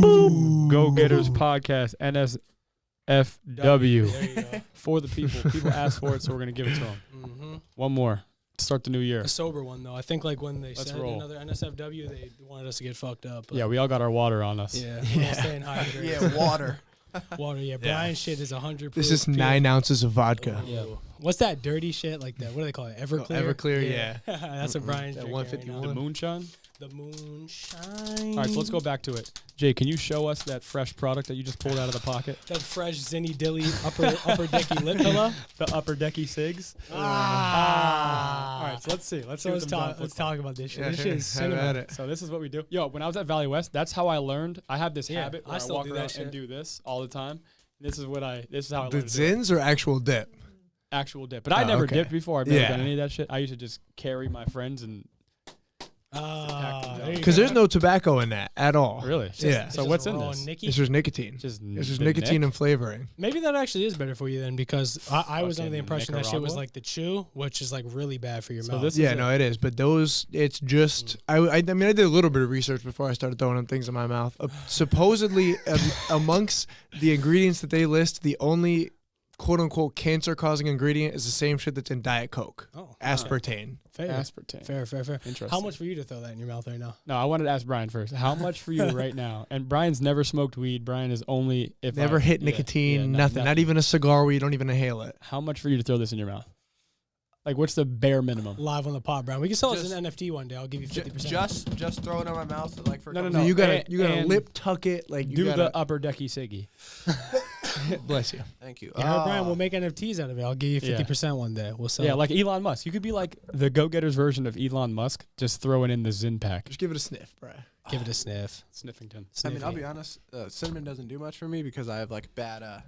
Boom. Go Getters Podcast, NSFW. There you go. For the people. People asked for it, so we're going to give it to them. Mm-hmm. One more. Start the new year. A sober one, though. I think like when they Let's said roll. another NSFW, they wanted us to get fucked up. But Yeah, we all got our water on us. yeah, we're all staying hydrated. Yeah, water. Water, yeah. Brian shit is 100 proof. This is pure. 9 ounces of vodka. Yeah. What's that dirty shit like that? What do they call it? Everclear? Everclear, yeah. That's what Brian's That drinking 151. right The now. moonshine? The moonshine. All right, so let's go back to it. Jay, can you show us that fresh product that you just pulled out of the pocket? That fresh Zinny Dilly upper decky lip pillow. The upper decky cigs? All right, so let's see. Let's see what Let's them talk. dots Let's look like. talk about this shit. Yeah, This shit is have at cinnamon. it. So this is what we do. Yo, when I was at Valley West, that's how I learned. I have this Yeah, habit where I I still walk do that around shit. and do this all the time. This is how I The learned to do it. Zins or actual dip? Actual dip. But I Oh, never okay. dipped before. I've never Yeah. done any of that shit. I used to just carry my friends and There you Because go. there's no tobacco in that at all. really. Yeah. It's So just what's in raw this? Nicky. It's just nicotine. Just It's just the nicotine Nick? and flavoring. Maybe that actually is better for you then, because I was under the Fucking impression that shit was Nicaragua? like the chew, which is like really bad for your So mouth. this- Yeah, is no, it is. But those, it's just, I mean, I did a little bit of research before I started throwing things in my mouth. Supposedly, amongst the ingredients that they list, the only quote unquote cancer causing ingredient is the same shit that's in Diet Coke. Oh, Aspartame. fair. aspartame. Fair. Interesting. How much for you to throw that in your mouth right now? No, I wanted to ask Brian first. How much for you right now? And Brian's never smoked weed. Brian is only if Never I, hit yeah, nicotine, yeah, nothing. Not even a cigar where you don't even inhale it. How much for you to throw this in your mouth? Like, what's the bare minimum? Live on the pod, Brian. We can sell Just- us an NFT one day. I'll give you 50%. Just throw it in my mouth like for a No, no, couple no. you gotta and lip tuck it like you Do gotta. the upper decky ciggy. Bless you. Thank you. You heard Brian, we'll make NFTs out of it. I'll give you Yeah. 50% one day. We'll sell Yeah, it. like Elon Musk. You could be like the go-getters version of Elon Musk, just throwing in the Zyn pack. Just give it a sniff, bro. Give it a sniff. Sniffington. I mean, I'll Sniffy. be honest. Cinnamon doesn't do much for me because I have like bad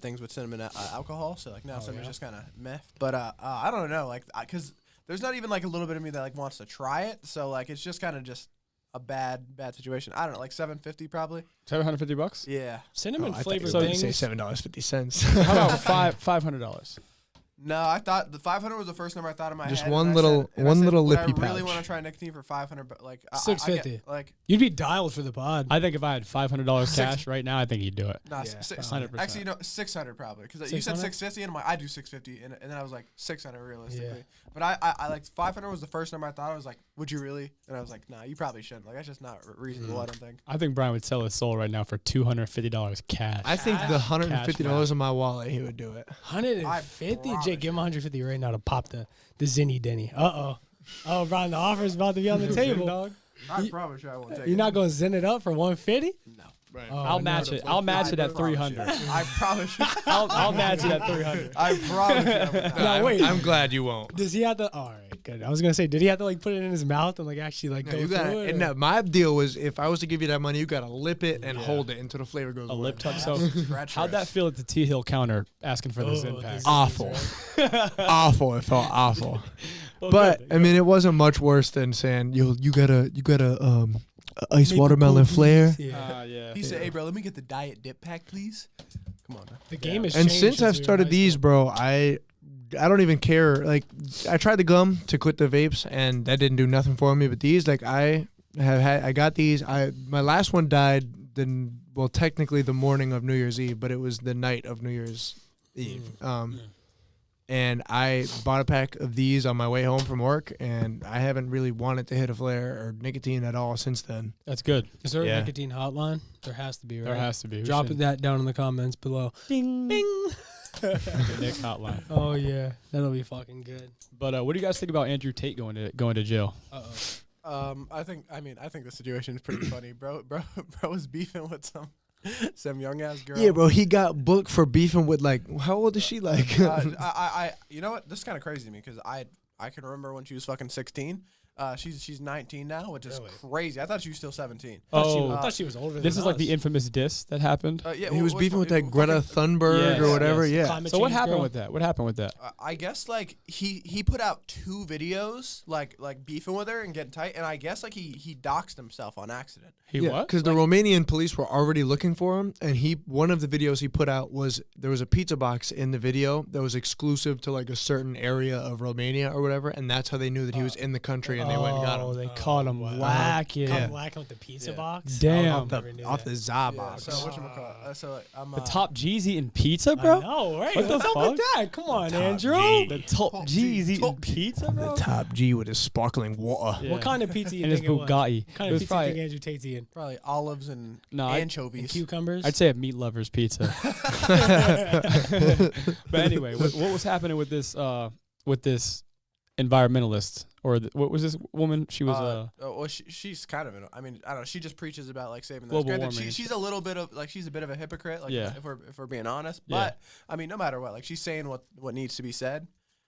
things with cinnamon alcohol. So like now cinnamon's yeah? just kind of meh. But I don't know, like because there's not even like a little bit of me that like wants to try it. So like it's just kind of just a bad situation. I don't know, like $7.50 probably. $750? Yeah. Cinnamon I thought you flavored were going to things. say $7.50. How about $500? No, I thought the 500 was the first number I thought in my Just head. one and I little- said- and I one said, little would lippy I really pouch. want to try nicotine for 500, but like $6.50. I get, like You'd be dialed for the pod. I think if I had $500 cash right now, I think he'd do it. nah, Yeah, 100%. actually, you know, 600 probably because you said 600? 650 and I'm like I do 650 and then I was like 600 realistically. Yeah. But I like 500 was the first number I thought. I was like, would you really? And I was like, nah, you probably shouldn't. Like that's just not reasonable. I don't think. I think Brian would sell his soul right now for $250 cash. I think the $150 Cash in my wallet, he would do it. 150. I Jake, give him 150 right now to pop the Zinny Denny. Oh, Brian, the offer's about to be on the table. I promise you I won't take it. You're not going to Zen it up for 150? No. Oh, I'll no. match it. I'll match it at 300. I promise you. I'll match it at 300. I promise you. I would not. No, wait. I'm glad you won't. Does he have to? All right, good. I was gonna say, did he have to like put it in his mouth and like actually like No, go you through gotta, it? and or- no, my deal was if I was to give you that money, you gotta lip it and hold it until the flavor goes A away. lip tuck. So, Treacherous. how'd that feel at the T Hill counter asking for the Oh, Zyn pack? the Zyn. Awful. Awful. It felt awful. Well, But good. I mean, it wasn't much worse than saying you gotta ice Make a watermelon cool flare. piece. Yeah. yeah. He said, "Hey, bro, let me get the diet dip pack, please." Come on. Man. The game is. And since I've started these, bro, I don't even care. Like I tried the gum to quit the vapes, and that didn't do nothing for me. But these, like I got these. My last one died technically the morning of New Year's Eve, but it was the night of New Year's Eve. And I bought a pack of these on my way home from work, and I haven't really wanted to hit a flare or nicotine at all since then. That's good. Is there a Yeah. nicotine hotline? There has to be, right? There has to be. Drop that down in the comments below. Ding. Bing. Nick hotline. Oh yeah, that'll be fucking good. But what do you guys think about Andrew Tate going to jail? I think the situation is pretty funny, bro. Bro was beefing with some young ass girl. Yeah, bro, he got booked for beefing with how old is she? Like, I you know what? This is kind of crazy to me because I can remember when she was fucking 16. She's 19 now, which is crazy. I thought she was still 17. I Oh, thought she was older. this than is like us. the infamous diss that happened. Yeah, he was well, beefing with fucking- that Greta Thunberg Yes, or whatever. yes. Yeah. Climate So what change happened girl. with that? What happened with that? I guess like he put out 2 videos like beefing with her and getting tight, and I guess like he doxed himself on accident. He Yeah, what? because the Romanian police were already looking for him, and one of the videos he put out was there was a pizza box in the video that was exclusive to like a certain area of Romania or whatever, and that's how they knew that he was in the country and and they went and got him. They caught him wow. whacking. Come whacking with the pizza box. Damn. Off the za box. So whatchamacallit? So like, I'm The top G's eating pizza, bro? No, right? What the What's up with fuck? that? Come on, top Andrew. G. The top G's eating pizza, bro? The top G with his sparkling water. Yeah. What kind of pizza you And his think it was? Bugatti. What kind It of was pizza you think probably, Andrew Tate's eating? probably olives and No, anchovies. Cucumbers? I'd say a meat lover's pizza. But anyway, what was happening with this environmentalist, or what was this woman? She was well, she's kind of I mean, I don't know. She just preaches about like saving the Global Granted, warming. she's a little bit of like she's a bit of a hypocrite. Like Yeah. if we're being honest, Yeah. but I mean, no matter what, like she's saying what needs to be said.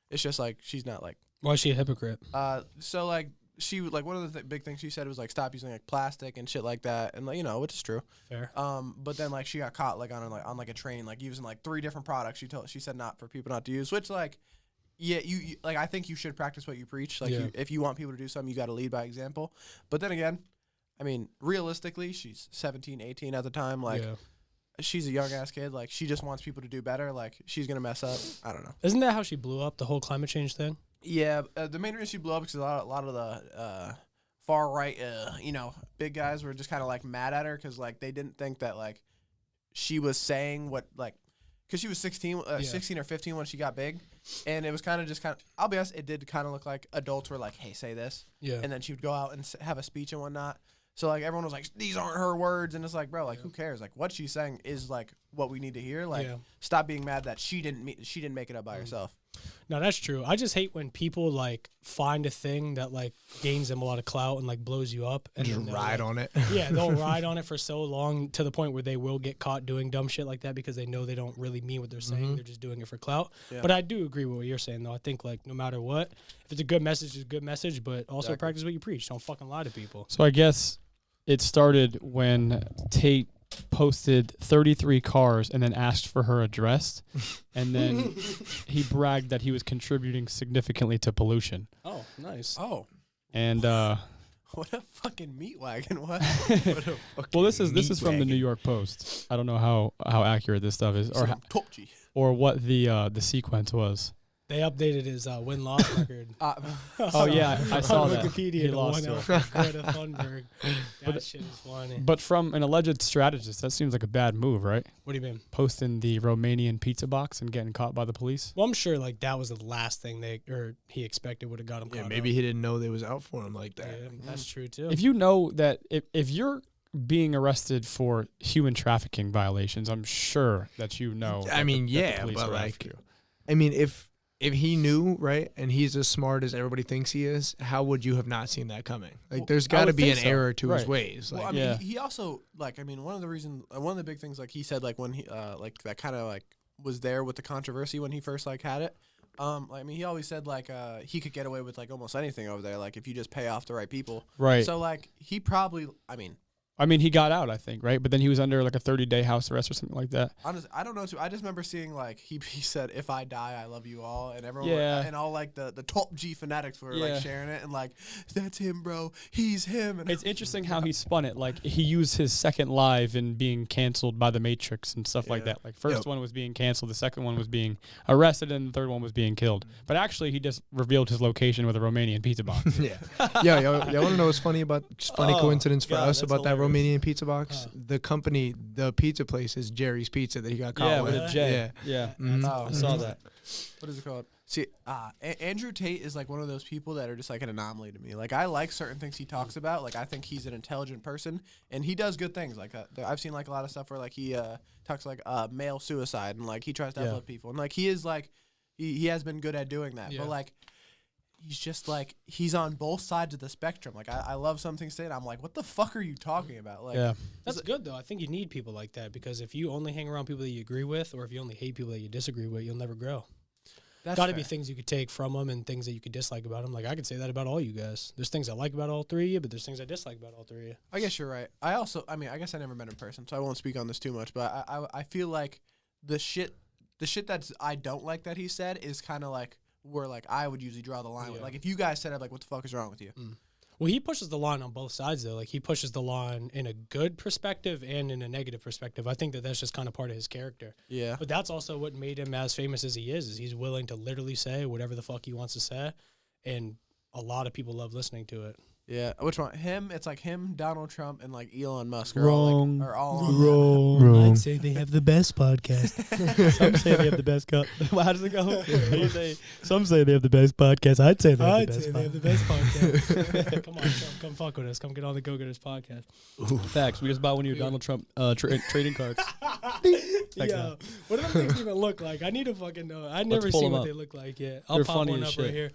It's just like she's not like Why is she a hypocrite? so like she like one of the big things she said was like stop using like plastic and shit like that, and like which is true. Fair. But then like she got caught like on a train like using like 3 different products. She said not for people not to use, which like. Yeah, you like. I think you should practice what you preach. Like, if you want people to do something, you got to lead by example. But then again, I mean, realistically, she's 17, 18 at the time. Like, she's a young ass kid. Like, she just wants people to do better. Like, she's gonna mess up. I don't know. Isn't that how she blew up, the whole climate change thing? Yeah, the main reason she blew up is because a lot of the far right, big guys were just kind of like mad at her because like they didn't think that like she was saying what like. Because she was 16 or 15 when she got big, and it was kind of I'll be honest, it did kind of look like adults were like, hey, say this. Yeah. And then she would go out and have a speech and whatnot. So, like, everyone was like, these aren't her words. And it's like, bro, like, who cares? Like, what she's saying is, like, what we need to hear. Like, stop being mad that she didn't make it up by herself. No, that's true. I just hate when people, like, find a thing that, like, gains them a lot of clout and, like, blows you up. And Just then ride on it. Yeah, they'll ride on it for so long to the point where they will get caught doing dumb shit like that because they know they don't really mean what they're saying. They're just doing it for clout. Yeah. But I do agree with what you're saying, though. I think, like, no matter what, if it's a good message, it's a good message, but also practice what you preach. Don't fucking lie to people. So I guess it started when Tate posted 33 cars and then asked for her address, and then he bragged that he was contributing significantly to pollution. Oh, nice. Oh. And what a fucking meat wagon. What? well, this is from the New York Post. I don't know how accurate this stuff is, or what the sequence was. They updated his win-loss record. Oh yeah, I saw on that. Wikipedia, He the lost one to out for Greta Thunberg. That shit is funny. But from an alleged strategist, that seems like a bad move, right? What do you mean? Posting the Romanian pizza box and getting caught by the police. Well, I'm sure like that was the last thing he expected would have got him. Yeah, caught maybe up. he didn't know they was out for him like that. Yeah, that's true too. If you know that if you're being arrested for human trafficking violations, I'm sure that you know. I mean, that the yeah, police but are like, after you. I mean, if he knew, right, and he's as smart as everybody thinks he is, how would you have not seen that coming? Like, there's got to be an error to his ways. Like, well, I mean, he also like, I mean, one of the big things like he said like when he like that kind of like was there with the controversy when he first like had it. I mean, he always said like he could get away with like almost anything over there, like if you just pay off the right people. Right. So like he probably, I mean, he got out, I think, right? But then he was under like a 30-day house arrest or something like that. I don't know. I just remember seeing like he said, "If I die, I love you all," and everyone and all like the top G fanatics were like sharing it and like, "That's him, bro. He's him." And it's interesting how he spun it. Like he used his second live in being canceled by the Matrix and stuff like that. Like first one was being canceled, the second one was being arrested, and the third one was being killed. But actually, he just revealed his location with a Romanian pizza box. Y'all want to know what's funny about coincidence for us about that Romanian pizza box? The company, the pizza place is Jerry's Pizza that he got caught with. With a J. Yeah. I saw that. What is it called? See, Andrew Tate is like one of those people that are just like an anomaly to me. Like I like certain things he talks about. Like I think he's an intelligent person and he does good things. Like I've seen like a lot of stuff where like he talks like male suicide and like he tries to uplift people and like he is like he has been good at doing that. But like he's just like he's on both sides of the spectrum. Like I love some things said. I'm like, what the fuck are you talking about? Like that's good though. I think you need people like that because if you only hang around people that you agree with, or if you only hate people that you disagree with, you'll never grow. That's got to be things you could take from them and things that you could dislike about them. Like I could say that about all you guys. There's things I like about all three of you, but there's things I dislike about all three of you. I guess you're right. I guess I never met in person, so I won't speak on this too much. But I feel like the shit that's I don't like that he said is kind of like where like I would usually draw the line with. Like if you guys said it, like what the fuck is wrong with you? Well, he pushes the line on both sides though. Like he pushes the line in a good perspective and in a negative perspective. I think that that's just kind of part of his character. Yeah. But that's also what made him as famous as he is he's willing to literally say whatever the fuck he wants to say, and a lot of people love listening to it. Yeah, which one? Him? It's like him, Donald Trump, and like Elon Musk Wrong. are all on Wrong. I'd say they have the best podcast. Some say they have the best cut. How does it go? Some say they have the best podcast. I'd say they have the best podcast. Come on, Trump, come fuck with us. Come get on the Go Getters podcast. Facts. We just bought one of your Donald Trump trading cards. Yeah. What do them things even look like? I need to fucking know. I never pull seen them what up. they look like yet. I'll They're pop funny one as up shit. right here.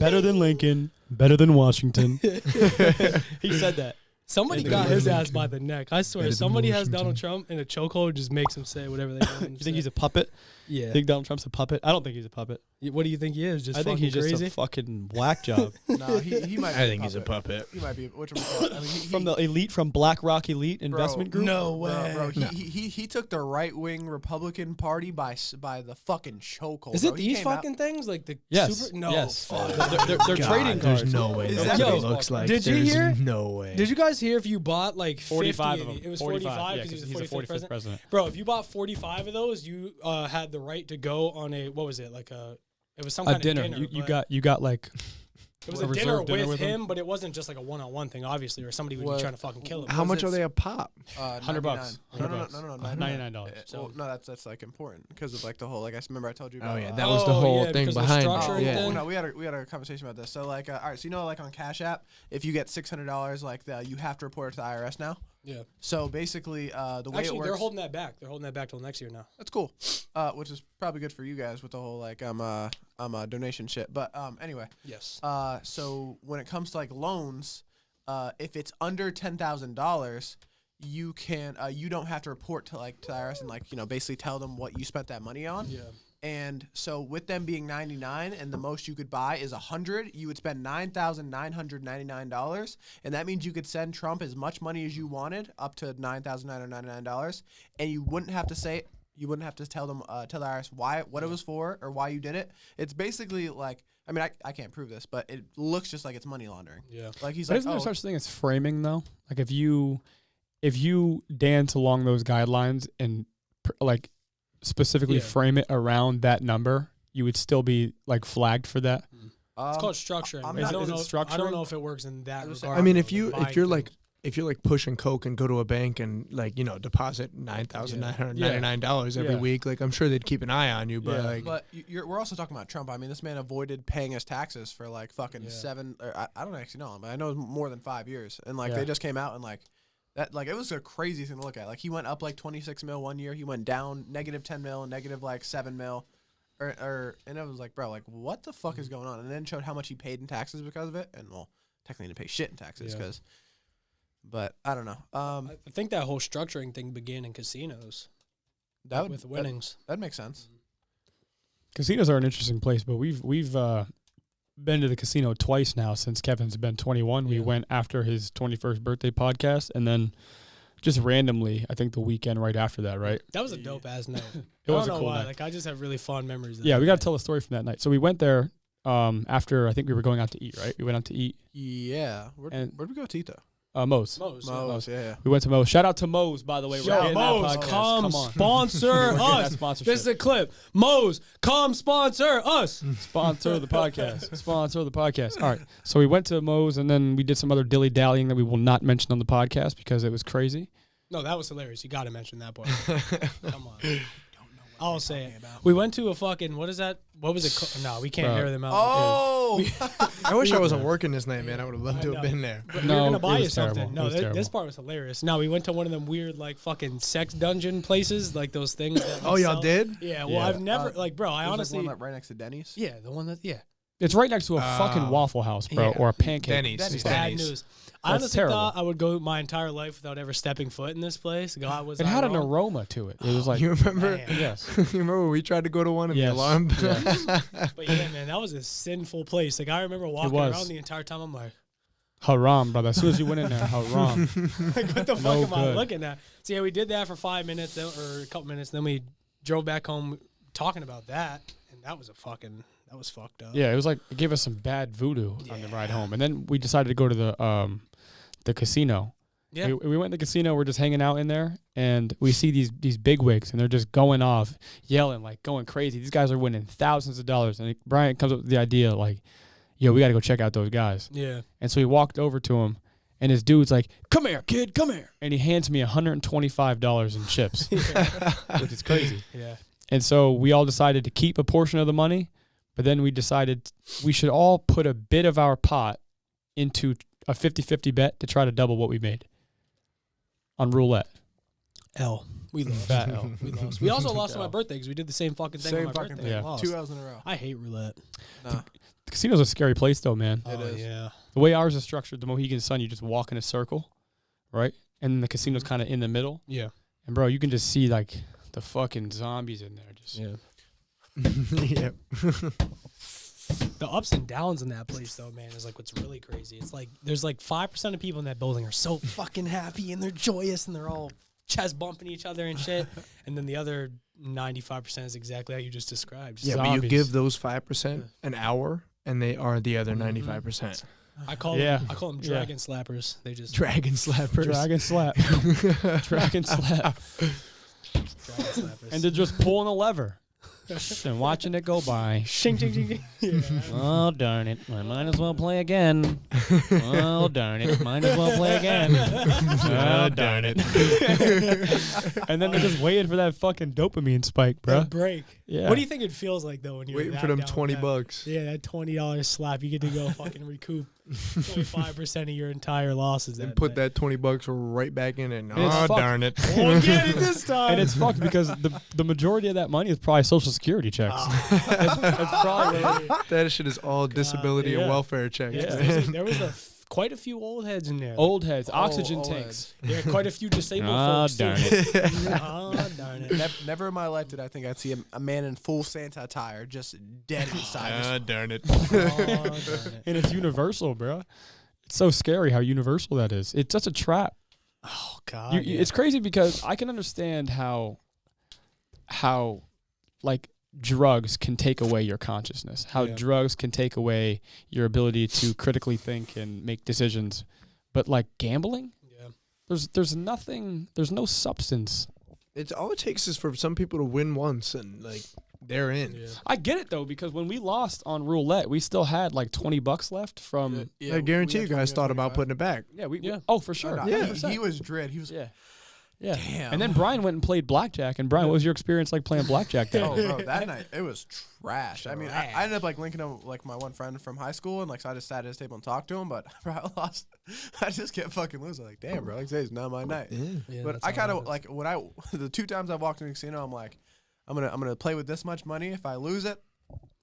Better than Lincoln. Better than Washington. He said that. Somebody And got then his Lincoln. ass by the neck. I swear, Better than somebody has Washington. Donald Trump in a chokehold, just makes him say whatever they want him You to think say. he's a puppet? Yeah. You think Donald Trump's a puppet? I don't think he's a puppet. What do you think he is? Just I think he's fucking just crazy? a fucking whack job. No, he might. I be think he's a puppet. He might be. Which one? I mean, From the elite, from BlackRock Elite Investment Group? No Bro, way. he took the right wing Republican Party by the fucking chokehold. Is bro. it He these came out- fucking things? Like the Yes. super? No. Yes. Fuck. They're God, trading cards. There's no way. Is That's that what it baseball looks like. Did you There's hear? No way. Did you guys hear if you bought like 45 50 of them. It was 45 45 yeah, because he's he was the 45th president. Bro, if you bought 45 of those, you had the right to go on a, what was it? Like it was some kind A dinner. of dinner. You but got like it was a a dinner reserved dinner with with him, but it wasn't just like a one-on-one thing, obviously, or somebody would What- be trying to fucking kill him. How Was much it are they a pop? $100. No, $100. $99. So no, that's like important because of like the whole like I remember I told you. Oh About, yeah, that was the whole thing because of the behind structure it. and Yeah. thing. Well, no, we had a conversation about this. So like, all right, so you know, like on Cash App, if you get $600, like you have to report it to the IRS now. Yeah. So basically, the way Actually, it works, they're holding that back. They're holding that back till next year now. that's cool, which is probably good for you guys with the whole like donation shit. But anyway, Yes. so when it comes to like loans, if it's under $10,000, you can you don't have to report to like to the IRS and like basically tell them what you spent that money on. Yeah. And so with them being 99 and the most you could buy is 100, you would spend $9,999, and that means you could send Trump as much money as you wanted, up to $9,999, and you wouldn't have to say you wouldn't have to tell them tell the IRS what it was for or why you did it. It's basically like I mean I can't prove this, but it looks just like it's money laundering. Yeah. Like he's But like, isn't there oh, such thing as framing though? Like if you dance along those guidelines and like specifically Yeah. frame it around that number, you would still be like flagged for that. It's called structuring. I'm I not- don't is it know. I structuring? don't know if it works in that I was regard. saying- I mean, though, if the buying you're things. like pushing coke and go to a bank and like deposit $9,999 every Yeah. week, like I'm sure they'd keep an eye on you. But Yeah. like, But we're also talking about Trump. I mean, this man avoided paying his taxes for like fucking Yeah. 7. Or I don't actually know him. I know it's more than 5 years. And like Yeah. they just came out and like that. Like it was a crazy thing to look at. Like he went up like 26 mil one year. He went down negative 10 mil, negative like 7 mil, and it was like, bro, like what the fuck is going on? And then showed how much he paid in taxes because of it. And well, technically didn't pay shit in taxes Yeah. because. But I don't know. I think that whole structuring thing began in casinos That would with winnings. that makes sense. Casinos are an interesting place, but we've been to the casino twice now since Kevin's been 21. We Yeah. went after his 21st birthday podcast, and then just randomly, I think the weekend right after that, right? That was a dope ass night. It was I a don't know cool why. night. Like I just have really fond memories. Of Yeah, that we got night. to tell a story from that night. So we went there after I think we were going out to eat, right? We went out to eat. Yeah. And- Where'd we go, Tito? Moe's. Moe's. Moe's, yeah. We went to Moe's. Shout out to Moe's, by the way. We're Yo, getting that Moe's, podcast. come on. sponsor We're getting that us. sponsorship. This is a clip. Moe's, come sponsor us. Sponsor the podcast. Sponsor the podcast. All right. So we went to Moe's, and then we did some other dilly-dallying that we will not mention on the podcast because it was crazy. No, that was hilarious. You got to mention that part. Come on. I'll say it. We went to a fucking, what is that? What was it? No, we can't Bro. hear them out. Oh, I wish I wasn't working this night, man. I would have loved I to have know. been there. But No, we were gonna it buy you was terrible. something. It No, was this terrible. part was hilarious. No, we went to one of them weird, like fucking sex dungeon places, like those things. That Oh, y'all did? Yeah. Well, Yeah. I've never, like, bro. I There's, like, honestly, one right next to Denny's. yeah, the one that, yeah. It's right next to a fucking Waffle House, bro, Yeah. or a pancake. Denny's. Denny's. Bad Denny's. news. I honestly terrible. thought I would go my entire life without ever stepping foot in this place. God, was It I had an wrong? aroma to it. It was like, You remember? Man. yes. You remember when we tried to go to one and Yes. the alarm? Yes. But yeah, man, that was a sinful place. Like I remember walking was. around the entire time. I'm like, Haram, brother. As soon as you went in there, haram. like what the fuck No am I good. looking at? So yeah, we did that for 5 minutes or a couple minutes. Then we drove back home talking about that, and that was fucked up. Yeah, it was like it gave us some bad voodoo on the ride home, and then we decided to go to the casino. Yeah. We went to the casino. We're just hanging out in there, and we see these bigwigs, and they're just going off, yelling, like going crazy. These guys are winning thousands of dollars, and Brian comes up with the idea, like, yo, we got to go check out those guys. Yeah. And so we walked over to him, and his dude's like, come here, kid, come here. And he hands me $125 in chips, which is crazy. Yeah. And so we all decided to keep a portion of the money, but then we decided we should all put a bit of our pot into a 50-50 bet to try to double what we made on roulette. L. We lost. Fat L. We lost. We also lost on my birthday because we did the same fucking thing on my birthday. Yeah. Lost. 2 hours in a row. I hate roulette. Nah. The casino's a scary place, though, man. It is. Yeah. The way ours is structured, the Mohegan Sun, you just walk in a circle, right? And then the casino's kind of in the middle. Yeah. And, bro, you can just see, like, the fucking zombies in there. Just Yeah. Yeah. The ups and downs in that place, though, man, is like what's really crazy. It's like there's like 5% of people in that building are so fucking happy and they're joyous and they're all chest bumping each other and shit. And then the other 95% is exactly how you just described. Yeah, but you Zombies. give those 5% an hour, and they are the other 95%. I call Yeah. them Yeah. dragon slappers. They just Dragon slappers. dragon slap. Dragon slap. dragon slappers. And they're just pulling a lever and watching it go by. shing, shing, shing, shing. Yeah. Oh, darn it. I might as well play again. Oh, darn it. Might as well play again. Oh, darn it. And then they're just waiting for that fucking dopamine spike, bro. That break. Yeah. What do you think it feels like though when you're Waiting that for them down with 20 that? bucks. Yeah, that $20 slap. You get to go fucking recoup 25% of your entire losses. And that put day. that 20 bucks right back in it. it's Oh, fucked. darn it. Won't get it this time. And it's fucked because the majority of that money is probably Social Security checks. It's probably That shit is all disability yeah. and welfare checks. Yeah. There was quite a few old heads in there. old heads, oxygen old tanks. Yeah, quite a few disabled Oh, folks. darn too. it. Oh, darn it. Never in my life did I think I'd see a man in full Santa attire just dead inside. Darn it. Oh, darn it. And it's universal, bro. It's so scary how universal that is. It's such a trap. Oh, God. It's crazy because I can understand how like drugs can take away your consciousness, how Yeah. drugs can take away your ability to critically think and make decisions. But like gambling, Yeah. there's nothing, there's no substance. It's all it takes is for some people to win once and like they're in. Yeah. I get it though, because when we lost on roulette, we still had like $20 left from Yeah, I guarantee we you had guys thought about 25. putting it back. yeah. Oh, for sure. No, Yeah. he was dread. He was Yeah. Yeah. Damn. And then Brian went and played blackjack. And Brian, what was your experience like playing blackjack that Oh, night? bro, that night it was trash. I mean, I ended up like linking up with, like my one friend from high school, and like so I just sat at his table and talked to him. But bro, I lost. I just kept fucking losing. Like, damn, bro, like today's not my night. Yeah, But that's I how kind it of is. like when the 2 times I've walked in the casino, I'm like, I'm gonna play with this much money. If I lose it,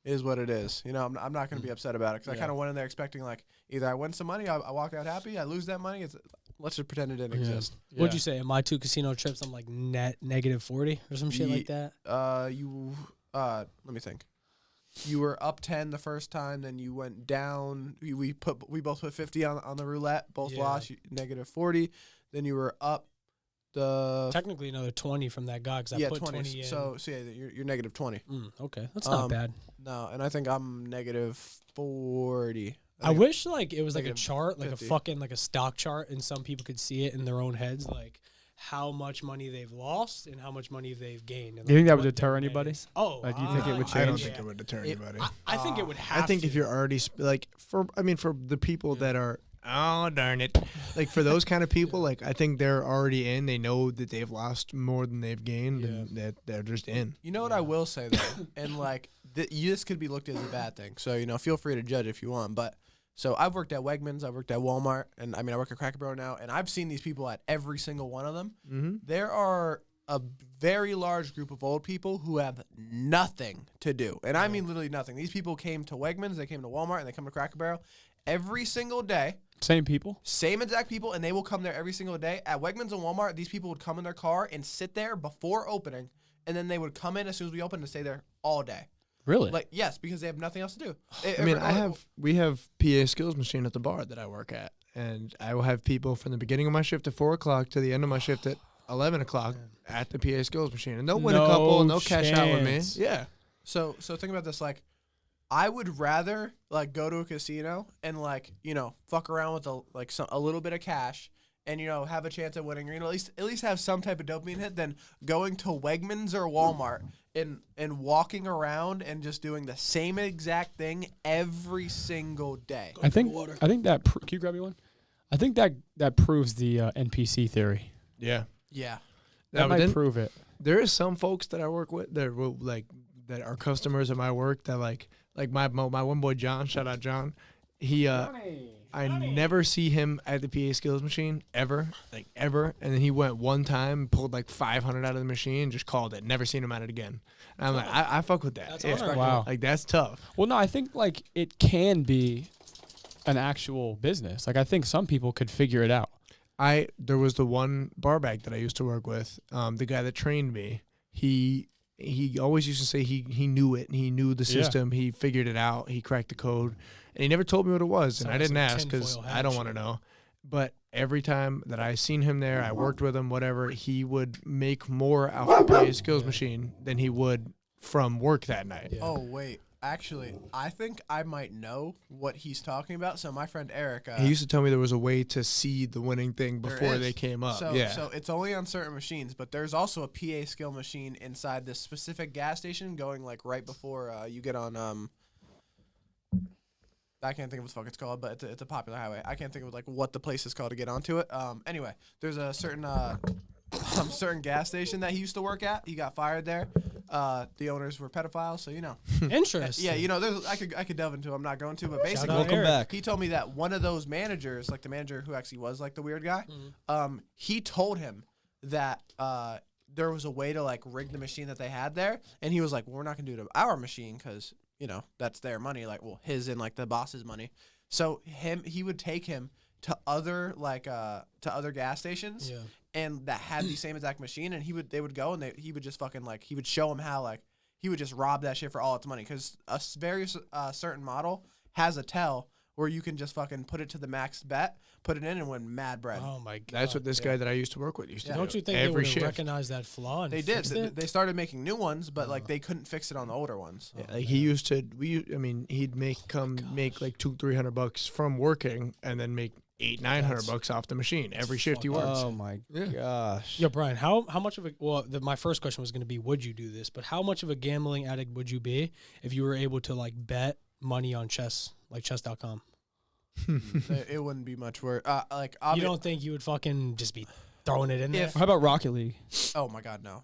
is what it is. You know, I'm not gonna be upset about it because I kind of went in there expecting like either I win some money, I walk out happy, I lose that money. Let's just pretend it didn't exist. What'd you say? In my 2 casino trips, I'm like net negative 40 or some shit like that. Let me think. You were up 10 the first time, then you went down. We both put 50 on the roulette, both Yeah. lost. Negative 40. Then you were up the Technically another 20 from that guy because I put 20 in. So yeah, you're negative 20. Okay, that's not bad. No, and I think I'm negative 40. I wish like it was like a negative chart, like 50. a fucking like a stock chart, and some people could see it in their own heads, like how much money they've lost and how much money they've gained. And, Do you think like, that would what deter their net anybody? is. Oh, Like, do you think it would I don't change? think it would deter anybody. I think it would have. I think to. if you're already for the people that are darn it, like for those kind of people, like I think they're already in. They know that they've lost more than they've gained, and that they're just in. You know what I will say though, and like this could be looked at as a bad thing. So feel free to judge if you want. But so I've worked at Wegmans, I've worked at Walmart, and I mean I work at Cracker Barrel now, and I've seen these people at every single one of them. Mm-hmm. There are a very large group of old people who have nothing to do, and I mean literally nothing. These people came to Wegmans, they came to Walmart, and they come to Cracker Barrel every single day. Same people? Same exact people, and they will come there every single day. At Wegmans and Walmart, these people would come in their car and sit there before opening, and then they would come in as soon as we open and stay there all day. Really? Like, yes, because they have nothing else to do. I mean, we have PA skills machine at the bar that I work at, and I will have people from the beginning of my shift at 4 o'clock to the end of my shift at 11 o'clock at the PA skills machine, and they'll win a couple and they'll cash out with me. chance. Yeah. So think about this. Like, I would rather like go to a casino and like fuck around with a little bit of cash and have a chance at winning, or at least have some type of dopamine hit, than going to Wegmans or Walmart and walking around and just doing the same exact thing every single day. I think that can you grab me one? I think that proves the NPC theory. Yeah. Yeah. That might prove it. There is some folks that I work with that will, that are customers at my work that like my one boy John, shout out John. He I never see him at the PA skills machine ever. And then he went one time, pulled like 500 out of the machine, just called it. Never seen him at it again. And I'm like, I fuck with that. That's wow. Like that's tough. Well, no, I think like it can be an actual business. Like I think some people could figure it out. There was the one bar back that I used to work with. The guy that trained me, he always used to say he knew it and he knew the system. He figured it out. He cracked the code, and he never told me what it was. And I didn't ask because I don't want to know. But every time that I seen him there, I worked with him, whatever, he would make more off the PA skills machine than he would from work that night. Yeah. Oh wait. Actually, I think I might know what he's talking about. So my friend Eric, he used to tell me there was a way to see the winning thing before they came up. So it's only on certain machines, but there's also a PA skill machine inside this specific gas station, going like right before you get on. I can't think of what the fuck it's called, but it's a popular highway. I can't think of like what the place is called to get onto it. Anyway, there's a certain certain gas station that he used to work at. He got fired there. The owners were pedophiles, so Interesting. Yeah, there's I could delve into. I'm not going to, but basically, Welcome back. He told me that one of those managers, like the manager who actually was like the weird guy, he told him that there was a way to like rig the machine that they had there, and he was like, well, we're not gonna do it to our machine because that's their money, like his and like the boss's money. So he would take him to other gas stations. Yeah. And that had the same exact machine, and they would go, and he would just fucking he would show him how he would just rob that shit for all its money, because a very certain model has a tell where you can just fucking put it to the max bet, put it in, and win mad bread. Oh my god! That's what this guy that I used to work with used to do. Don't you think every they shift. would recognize that flaw? And they did. They started making new ones, but they couldn't fix it on the older ones. Yeah, he used to. He'd make like $200-300 from working, and then make $800-900 off the machine every shift he works. Oh my gosh. Yo, Brian, how much of a my first question was going to be, would you do this? But how much of a gambling addict would you be if you were able to bet money on chess, like chess.com? It wouldn't be much worse. You don't think you would fucking just be throwing it in there? How about Rocket League? Oh my god, no.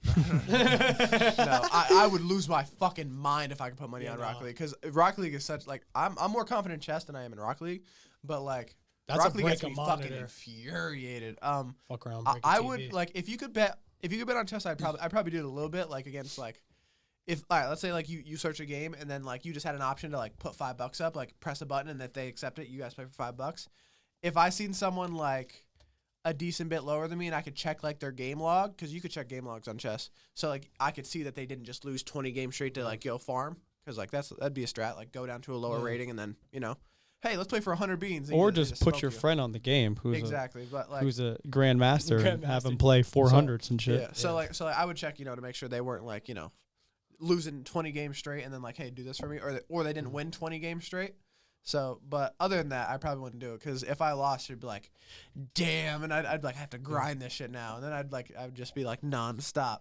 No, I would lose my fucking mind if I could put money on Rocket League, because Rocket League is such I'm more confident in chess than I am in Rocket League, but that's Rocket a League gets break me a fucking monitor. infuriated. Fuck around. I would if you could bet on chess, I'd probably do it a little bit against if let's say you search a game and then you just had an option to put $5 up, press a button, and if they accept it, you guys pay for $5. If I seen someone a decent bit lower than me and I could check their game log, because you could check game logs on chess, so I could see that they didn't just lose 20 games straight to go farm, because that'd be a strat, go down to a lower rating and then hey, let's play for 100 beans. Or just put your friend on the game who's who's a grandmaster and have him play 400s and shit. Yeah. So I would check to make sure they weren't losing 20 games straight and then hey, do this for me, or they didn't win 20 games straight. So, but other than that, I probably wouldn't do it, because if I lost, it'd be damn, and I'd have to grind this shit now, and then I'd just be nonstop.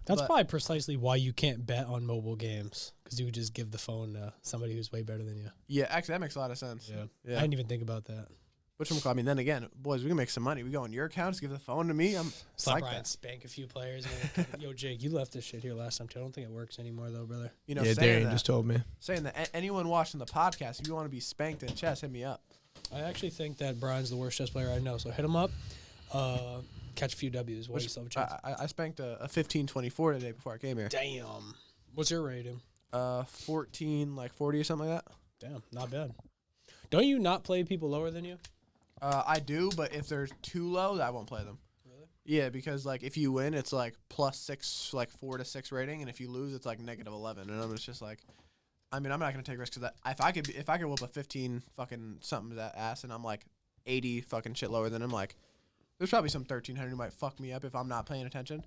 That's probably precisely why you can't bet on mobile games, because you would just give the phone to somebody who's way better than you. Yeah, actually, that makes a lot of sense. Yeah. I didn't even think about that. I mean, then again, boys, we can make some money. We go on your accounts, give the phone to me. I'm like Brian, spank a few players. Yo, Jake, you left this shit here last time too. I don't think it works anymore though, brother. Darrian just told me. Saying that anyone watching the podcast, if you want to be spanked in chess, hit me up. I actually think that Brian's the worst chess player I know, so hit him up. Catch a few W's. I spanked a 15-24 today before I came here. Damn. What's your rating? 14, 40 or something like that. Damn, not bad. Don't you not play people lower than you? I do, but if they're too low, I won't play them. Really? Yeah, because if you win, it's +6, 4 to 6 rating, and if you lose, it's -11, and I'm just I'm not gonna take risks, because if I could whoop a 15 fucking something that ass, and I'm 80 fucking shit lower than him, there's probably some 1300 who might fuck me up if I'm not paying attention.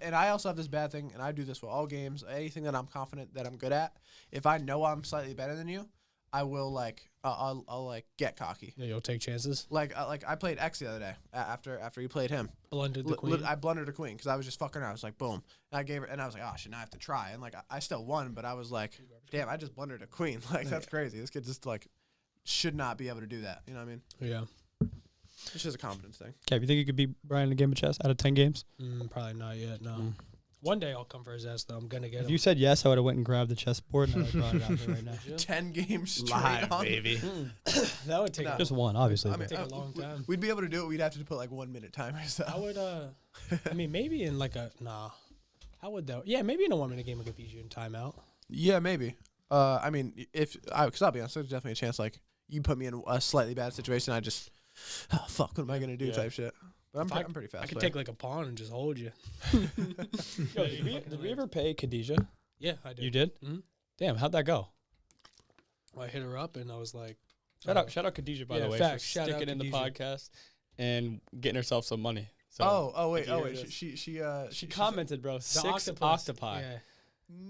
And I also have this bad thing, and I do this with all games, anything that I'm confident that I'm good at. If I know I'm slightly better than you, I will like I'll like get cocky. Yeah, you'll take chances. Like I played X the other day after you played him. Blundered the queen. I blundered a queen because I was just fucking around. I was like, boom. And I gave her, and I was like, oh shit, now I have to try. And like I still won, but I was like, damn, I just blundered a queen. Like that's crazy. This kid just like should not be able to do that. You know what I mean? Yeah. It's just a confidence thing. Okay, you think you could beat Brian in a game of chess out of 10 games? Probably not yet. No. One day I'll come for his ass though. I'm gonna get If him. you said yes, I would have went and grabbed the chessboard and I would have brought it out here right now. 10 games straight Live, on. baby. That would take. No. Just one, obviously. I mean, take a long time. We'd be able to do it. We'd have to put like 1 minute timers. I would. I mean, maybe in like a How would that? Yeah, maybe in a 1 minute game I could beat you in timeout. Yeah, maybe. I mean, because I'll be honest, there's definitely a chance like you put me in a slightly bad situation. I just, oh, fuck, what am I gonna do? Type shit. But I'm pretty fast. I could take like a pawn and just hold you. Yo, did we ever pay Khadijah? Yeah, I did. You did? Mm-hmm. Damn, how'd that go? I hit her up and I was like, Shout out Khadijah, by the way, facts. for Shout out sticking in the Khadijah. podcast and getting herself some money. So Wait, if you hear this. she commented, bro, the 6 octopus. octopi. Yeah.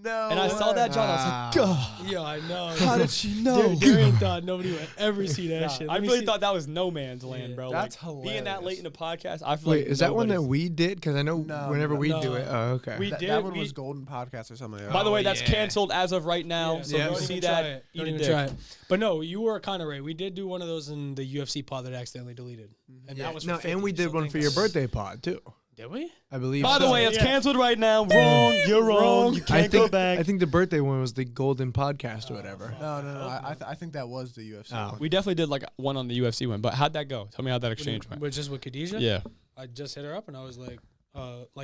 No. And I saw that, John. I was like, God. Yeah, I know. How did she know? Darian thought nobody would ever see that Nah, shit. I Let me really see- thought that was no man's land, Yeah. bro. That's like, being that late hilarious. in the podcast, I feel Wait, like is that one that nobody's- we did? Because I know No, whenever we no. do it. Oh, okay. We That, did. that one we- was Golden Podcast or something. By the way, Oh, that's yeah. canceled as of right now. Yeah, So yeah. you don't see even try that, it. eat Don't a even dick. try it. But no, you were kind of right. We did do one of those in the UFC pod that I accidentally deleted, and that was for No, 50, and we did so one thank for your God. birthday pod too. Did we? I believe. By the so. way, it's Yeah. canceled right now. Wrong. You're wrong. You I can't go think back. I think the birthday one was the Golden Podcast or whatever. No. I think that was the UFC. Oh. one. We definitely did like one on the UFC one, but how'd that go? Tell me how that exchange went. Which is with Khadijah. Yeah. I just hit her up and I was like,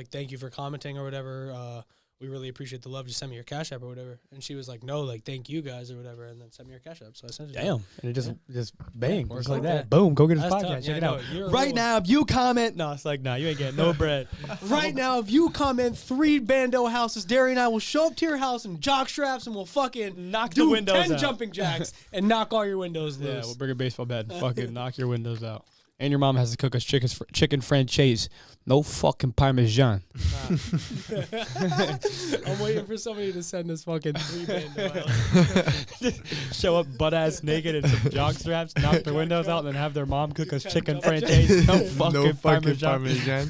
thank you for commenting or whatever. We really appreciate the love. Just send me your Cash App or whatever. And she was like, no, like thank you guys or whatever, and then send me your Cash App. So I sent it. to her. Damn. And it just bang. works Just like like that. that. Boom. Go get his That's podcast. tough. Check Yeah, it no, out. you're a Right real- now, if you comment, no, it's like, nah, you ain't getting no bread. Right now, if you comment 3 bando houses, Darian and I will show up to your house in jock straps and we'll fucking Knock the do windows 10 out. jumping jacks and knock all your windows Yeah, loose. we'll bring a baseball bat and fucking knock your windows out. And your mom has to cook us chicken franchise. No fucking Parmesan. I'm waiting for somebody to send us fucking 3 bando houses. Show up butt ass naked in some jock straps, knock their windows out, and then have their mom cook us chicken franchise. No fucking, No fucking Parmesan.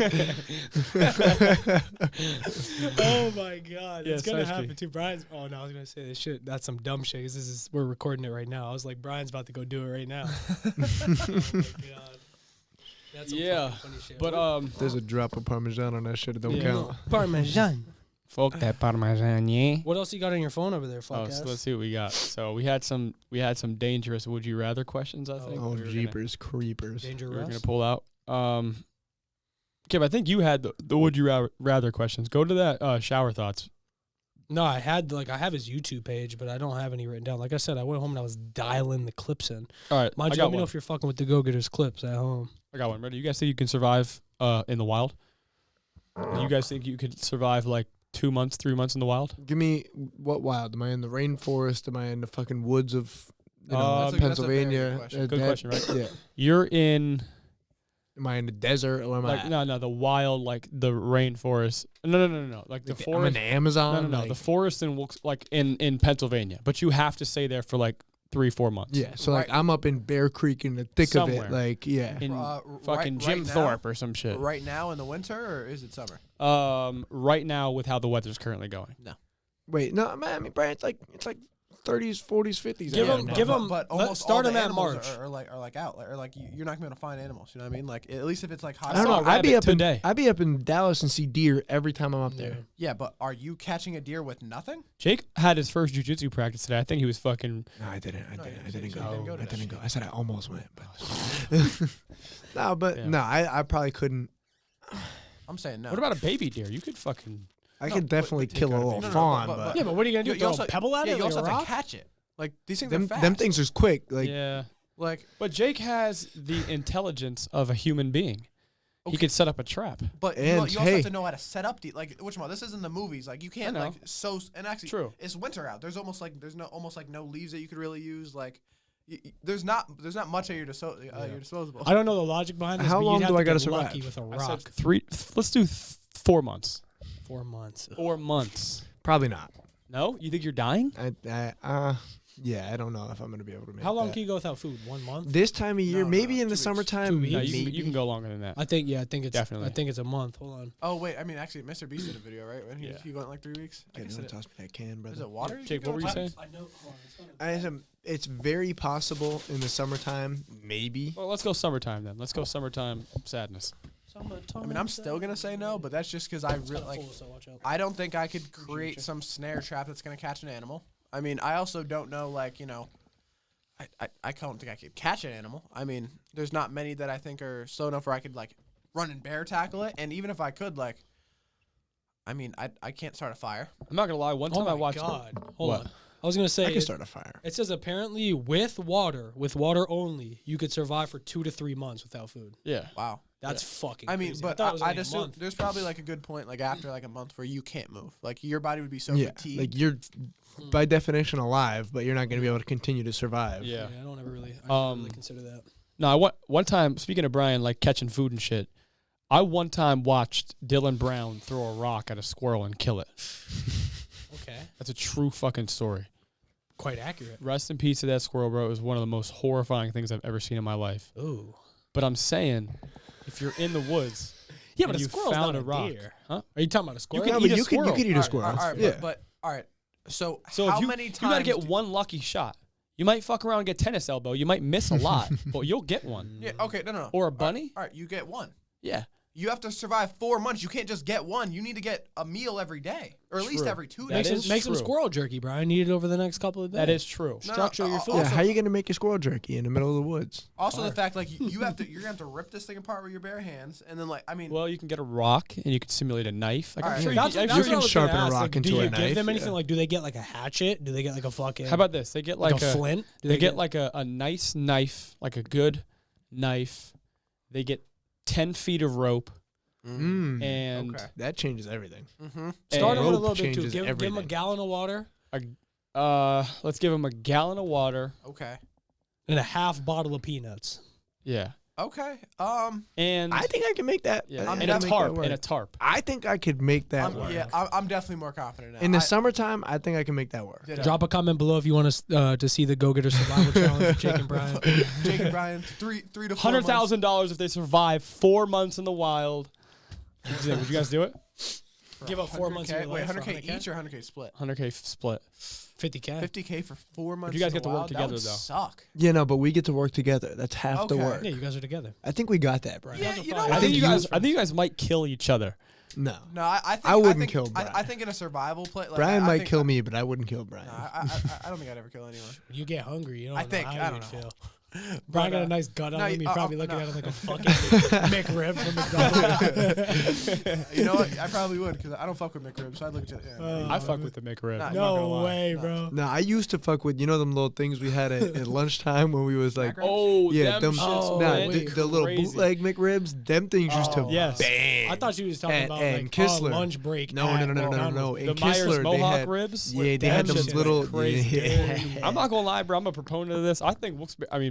Oh my god, Yeah, it's gonna Sarsky. happen too. Brian's. Oh no, I was gonna say this shit. That's some dumb shit. 'Cause we're recording it right now. I was like, Brian's about to go do it right now. Oh my god. That's some Yeah, fucking funny shit. But There's a drop of Parmesan on that shit. It don't Yeah. count. Parmesan. fuck that Parmesan, yeah. What else you got on your phone over there, Oh, fuck so ass? let's see what we got. So we had some dangerous would you rather questions. I think Oh, we were gonna- jeepers creepers. Danger we were gonna Russ? pull out. Kim, I think you had the would you rather questions. Go to that shower thoughts. No, I have his YouTube page, but I don't have any written down. Like I said, I went home and I was dialing the clips in. All right, Mind I you, got let me know one. if you're fucking with the Go-Getters clips at home. I got one. Ready? You guys think you can survive in the wild? Do you guys think you could survive like 2 months, 3 months in the wild? Give me what wild? Am I in the rainforest? Am I in the fucking woods of That's a very good Pennsylvania? question. Good question, right? Yeah. You're in Am I in the desert or am like I? no the wild, like the rainforest. No. Like the I'm in forest. the Amazon. No. like- The forest in Pennsylvania, but you have to stay there for like 3-4 months. Yeah, so like Right. I'm up in Bear Creek in the thick Somewhere. of it. Like yeah. In Uh, fucking right Jim now? Thorpe or some shit. Right now in the winter, or is it summer? Right now with how the weather's currently going. Wait, no, man, I mean, Brian, it's like 30s, 40s, 50s. Give out him- now. give him- But let- almost start all him the at animals March. are like out, or like you're not gonna be able to find animals. You know what I mean? Like at least if it's like hot. I don't saw know. a I'd be rabbit up today. I'd be up in Dallas and see deer every time I'm up there. Yeah, but are you catching a deer with nothing? Jake had his first jiu-jitsu practice today. I think he was fucking. No, I didn't. I No, didn't. you I didn't said go. you didn't go to I that didn't go. shit. I said I almost went, but no, but Yeah. no, I probably couldn't. I'm saying no. What about a baby deer? You could fucking. I No, could definitely but kill a take out a little big- fawn, but- but Yeah, but what are you gonna do? You Throw also- a pebble at yeah, it? you Like also a have rock? to catch it. Like these things them are fast. them things are quick. Like yeah. Like, But Jake has the intelligence of a human being. He Okay. could set up a trap. but And you also hey- have to know how to set up the which one? This is in the movies. Like you can't know. like and actually True. it's winter out. There's almost like no leaves that you could really use. Like there's not much at your your disposable. I don't know the logic behind this. How but long you'd have do I to gotta get survive? lucky with a I rock. said 3. Let's do 4 months. 4 months. 4 months. probably not. No, you think you're dying? Yeah, I don't know if I'm gonna be able to make. How long that. can you go without food? 1 month? This time of year, No, maybe in 2 the weeks. summertime. 2 weeks? No, maybe. you can go longer than that. I think it's Definitely. I think it's a month. Hold on. Oh wait, I mean actually, Mr. Beast did a video, right? When he Yeah. went like 3 weeks. I Okay, guess don't toss me that can, is brother. it water? Jake, what were you saying? I know. Hold on, it's gonna- It's very possible in the summertime, maybe. Well, let's go summertime then. Let's go summertime sadness. I mean, I'm still gonna say no, but that's just because I It's really kinda like. full, so watch out. I don't think I could create some snare trap that's gonna catch an animal. I mean, I also don't know, like, you know, I don't think I could catch an animal. I mean, there's not many that I think are slow enough where I could like run and bear tackle it. And even if I could, like, I mean, I can't start a fire. I'm not gonna lie. One Oh time I my watched. God. Hold What? on. I was gonna say I can start a fire. it says apparently with water only, you could survive for 2 to 3 months without food. Yeah. Wow. That's fucking. I mean, crazy. but thought it was only I'd a assume month. there's probably like a good point, like after like a month where you can't move. Like your body would be so Yeah, fatigued. like you're by definition alive, but you're not gonna be able to continue to survive. Yeah. I don't ever really. I don't really consider that. No, one time. Speaking of Brian, like catching food and shit. I one time watched Dylan Brown throw a rock at a squirrel and kill it. Okay. That's a true fucking story. Quite accurate. Rest in peace to that squirrel, bro. It was one of the most horrifying things I've ever seen in my life. Ooh. But I'm saying, if you're in the woods, Yeah, and but a you squirrel's found not a rock, deer. huh? Are you talking about a squirrel? can No, eat but a you could squirrel. eat a squirrel. all right, Yeah. but all right. So, So how if you, many you times? gotta get do- one lucky shot. You might fuck around and get tennis elbow. You might miss a lot, but you'll get one. Yeah. Okay. No. Or a bunny. All right. You get one. Yeah. You have to survive 4 months. You can't just get one. You need to get a meal every day, or at least True. every 2 That days. is Make some true. squirrel jerky, Brian. Eat it over the next couple of days. That is true. No, Structure your food. Yeah, Also, how you gonna make your squirrel jerky in the middle of the woods? also the fact like you have to, you're gonna have to rip this thing apart with your bare hands, and then like I mean, Well, you can get a rock and you can simulate a knife. Like, I'm Alright. sure That's you what, can, that's you what I can was sharpen gonna a ask. rock Like, into do you a give knife, them anything? yeah. Like, do they get like a hatchet? Do they get like a fucking? How about this? They get like a flint? Do They get like a nice knife, like a good knife. They get 10 feet of rope Mm. and okay. That changes everything. Mm-hmm. Start them with a rope little bit too. changes Give them a everything. gallon of water let's give them a gallon of water. Okay. and a half bottle of peanuts. Yeah. Okay. And I think I can make that. yeah, I'm and a definitely- tarp. And a tarp. I think I could make that work. Yeah, I'm definitely more confident now. In the summertime, I think I can make that work. Ditto. Drop a comment below if you want us to see the Go Getter Survival Challenge with Jake and Brian. Jake and Brian, 3 to 4 months. $100,000 if they survive 4 months in the wild. Would you guys do it? Give up 4 months of 100K. your Wait, life. 100K each or 100K split? 100K split. 50K. 50K for 4 months. you guys in get the to work wild? together, that would though. Suck. Yeah, no, but we get to work together. That's half the Okay. work. Yeah, you guys are together. I think we got that, Brian. Yeah, guys are you know fine. what? I think you guys might kill each other. No. No, I think I wouldn't think, kill Brian. I think in a survival play, like, Brian I might think, kill me, but I wouldn't kill Brian. No, I don't think I'd ever kill anyone. When you get hungry, you don't I know think- how I you don't would know. feel. Brian got a nice gut on him. You're probably looking no. at him like a fucking McRib from McDonald's. You know what? I probably would because I don't fuck with McRib, so I'd look at you. Yeah, I fuck with the McRib. Nah, I'm not gonna No lie. way, bro. No, I used to fuck with them little things we had at lunchtime when we was like, Oh, yeah, them them shits nah, went the little crazy. bootleg McRibs. Them things used to Yes. bang. I thought you was talking about and like Kistler. lunch break. No. at In The Kistler, Myers they Mohawk had, ribs. yeah, they had Them them shits little. went crazy. Yeah. I'm not gonna lie, bro. I'm a proponent of this. I think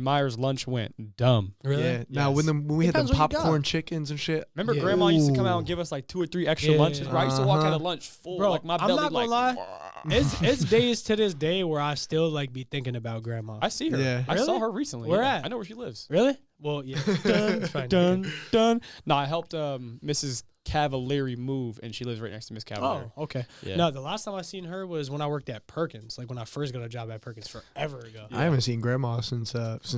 Myers lunch went dumb. Really? Yeah. Now Yes. when we had them Depends what you got. popcorn chickens and shit. Remember, Yeah. Grandma used to come out Ooh. and give us like 2 or 3 extra Yeah. lunches. Bro, I used to walk out of Uh-huh. lunch full, Bro, like my I'm belly, not gonna like. lie. It's days to this day where I still like be thinking about grandma. I see her. Yeah. I Really? saw her recently. Where yeah. at? I know where she lives. Really? Well, yeah. It's fine. Dun dun. No, I helped Mrs. Cavalieri move, and she lives right next to Miss Cavalieri. Oh, okay. Yeah. No, the last time I seen her was when I worked at Perkins. Like when I first got a job at Perkins forever ago. I haven't seen Grandma since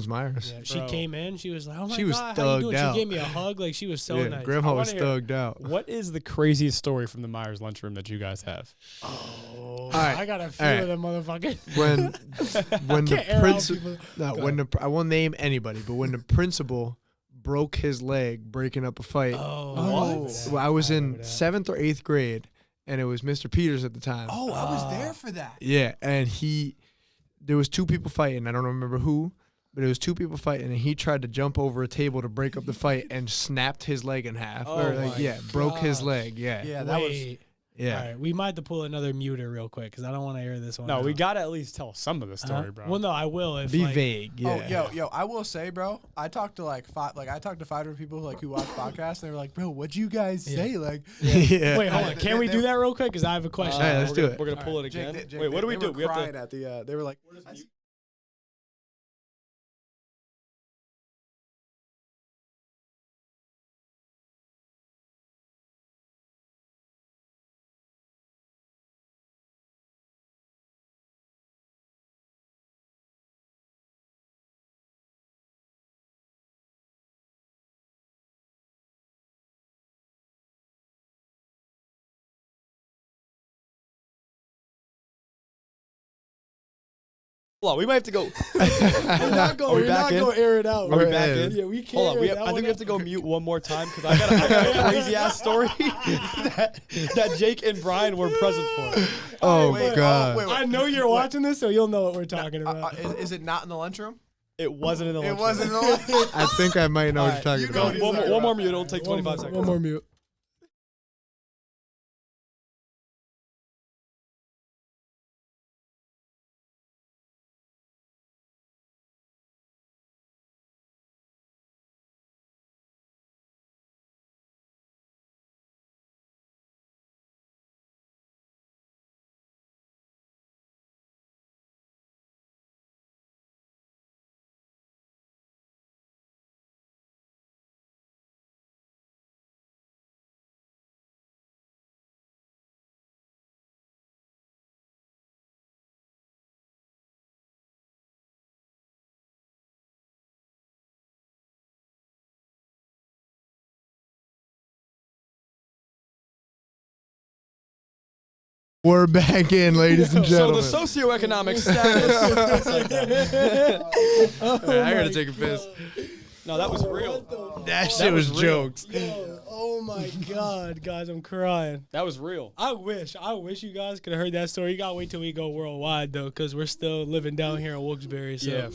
Myers. Yeah, she Bro. came in. She was like, "Oh my She was god, how you doing?" thugged out. She gave me a hug. Like she was so Yeah, nice. Grandma I was wanna hear- thugged out. What is the craziest story from the Myers lunchroom that you guys have? Oh, right, I got a few all right. of them motherfuckers. When the Can't air out principal, people. no, Go when the I won't name anybody, but when the principal broke his leg breaking up a fight. Oh, What? I remember that. Well, I was in remember that. 7th or 8th grade, and it was Mr. Peters at the time. Oh, I was there for that. Yeah, and there was 2 people fighting. I don't remember who, but it was 2 people fighting, and he tried to jump over a table to break up the fight and snapped his leg in half. Oh my broke his gosh. leg. Yeah, Yeah, that was. Wait. yeah. All right, we might have to pull another muter real quick because I don't want to air this one. No, out. we gotta at least tell some of the story, Uh-huh. bro. Well, no, I will. If Be like, vague. Yeah. Oh, yo, I will say, bro. I talked to I talked to 500 people who watch podcasts, and they were like, "Bro, what'd you guys say?" Like, yeah. Wait, hold on. Can we do that real quick? Because I have a question. All right, let's we're do gonna, it. We're gonna pull it Jake, again. Jake, Wait, what do we they do? were We have crying to. at the. They were like, Hold on, we might have to go. We're not going to air it out. Are we bro. back in? Yeah, we can't. Hold on, air that I think one we have to out. go mute one more time because I got a crazy ass story that Jake and Brian were present for. Oh, Wait, God. wait. I know you're watching this, so you'll know what we're talking about. Is it not in the lunchroom? It wasn't in the It lunchroom. wasn't in the lunchroom. I think I might know what Alright, you're talking you know about. what he's One more mute. It'll take 25 seconds. One more mute. We're back in, ladies and So the gentlemen. socioeconomic status. I gotta take a piss. No, that was real. That shit was real. jokes. Yo, oh my God, guys, I'm crying. That was real. I wish you guys could have heard that story. You gotta wait till we go worldwide though, because we're still living down here in Wilkes-Barre. So Yeah.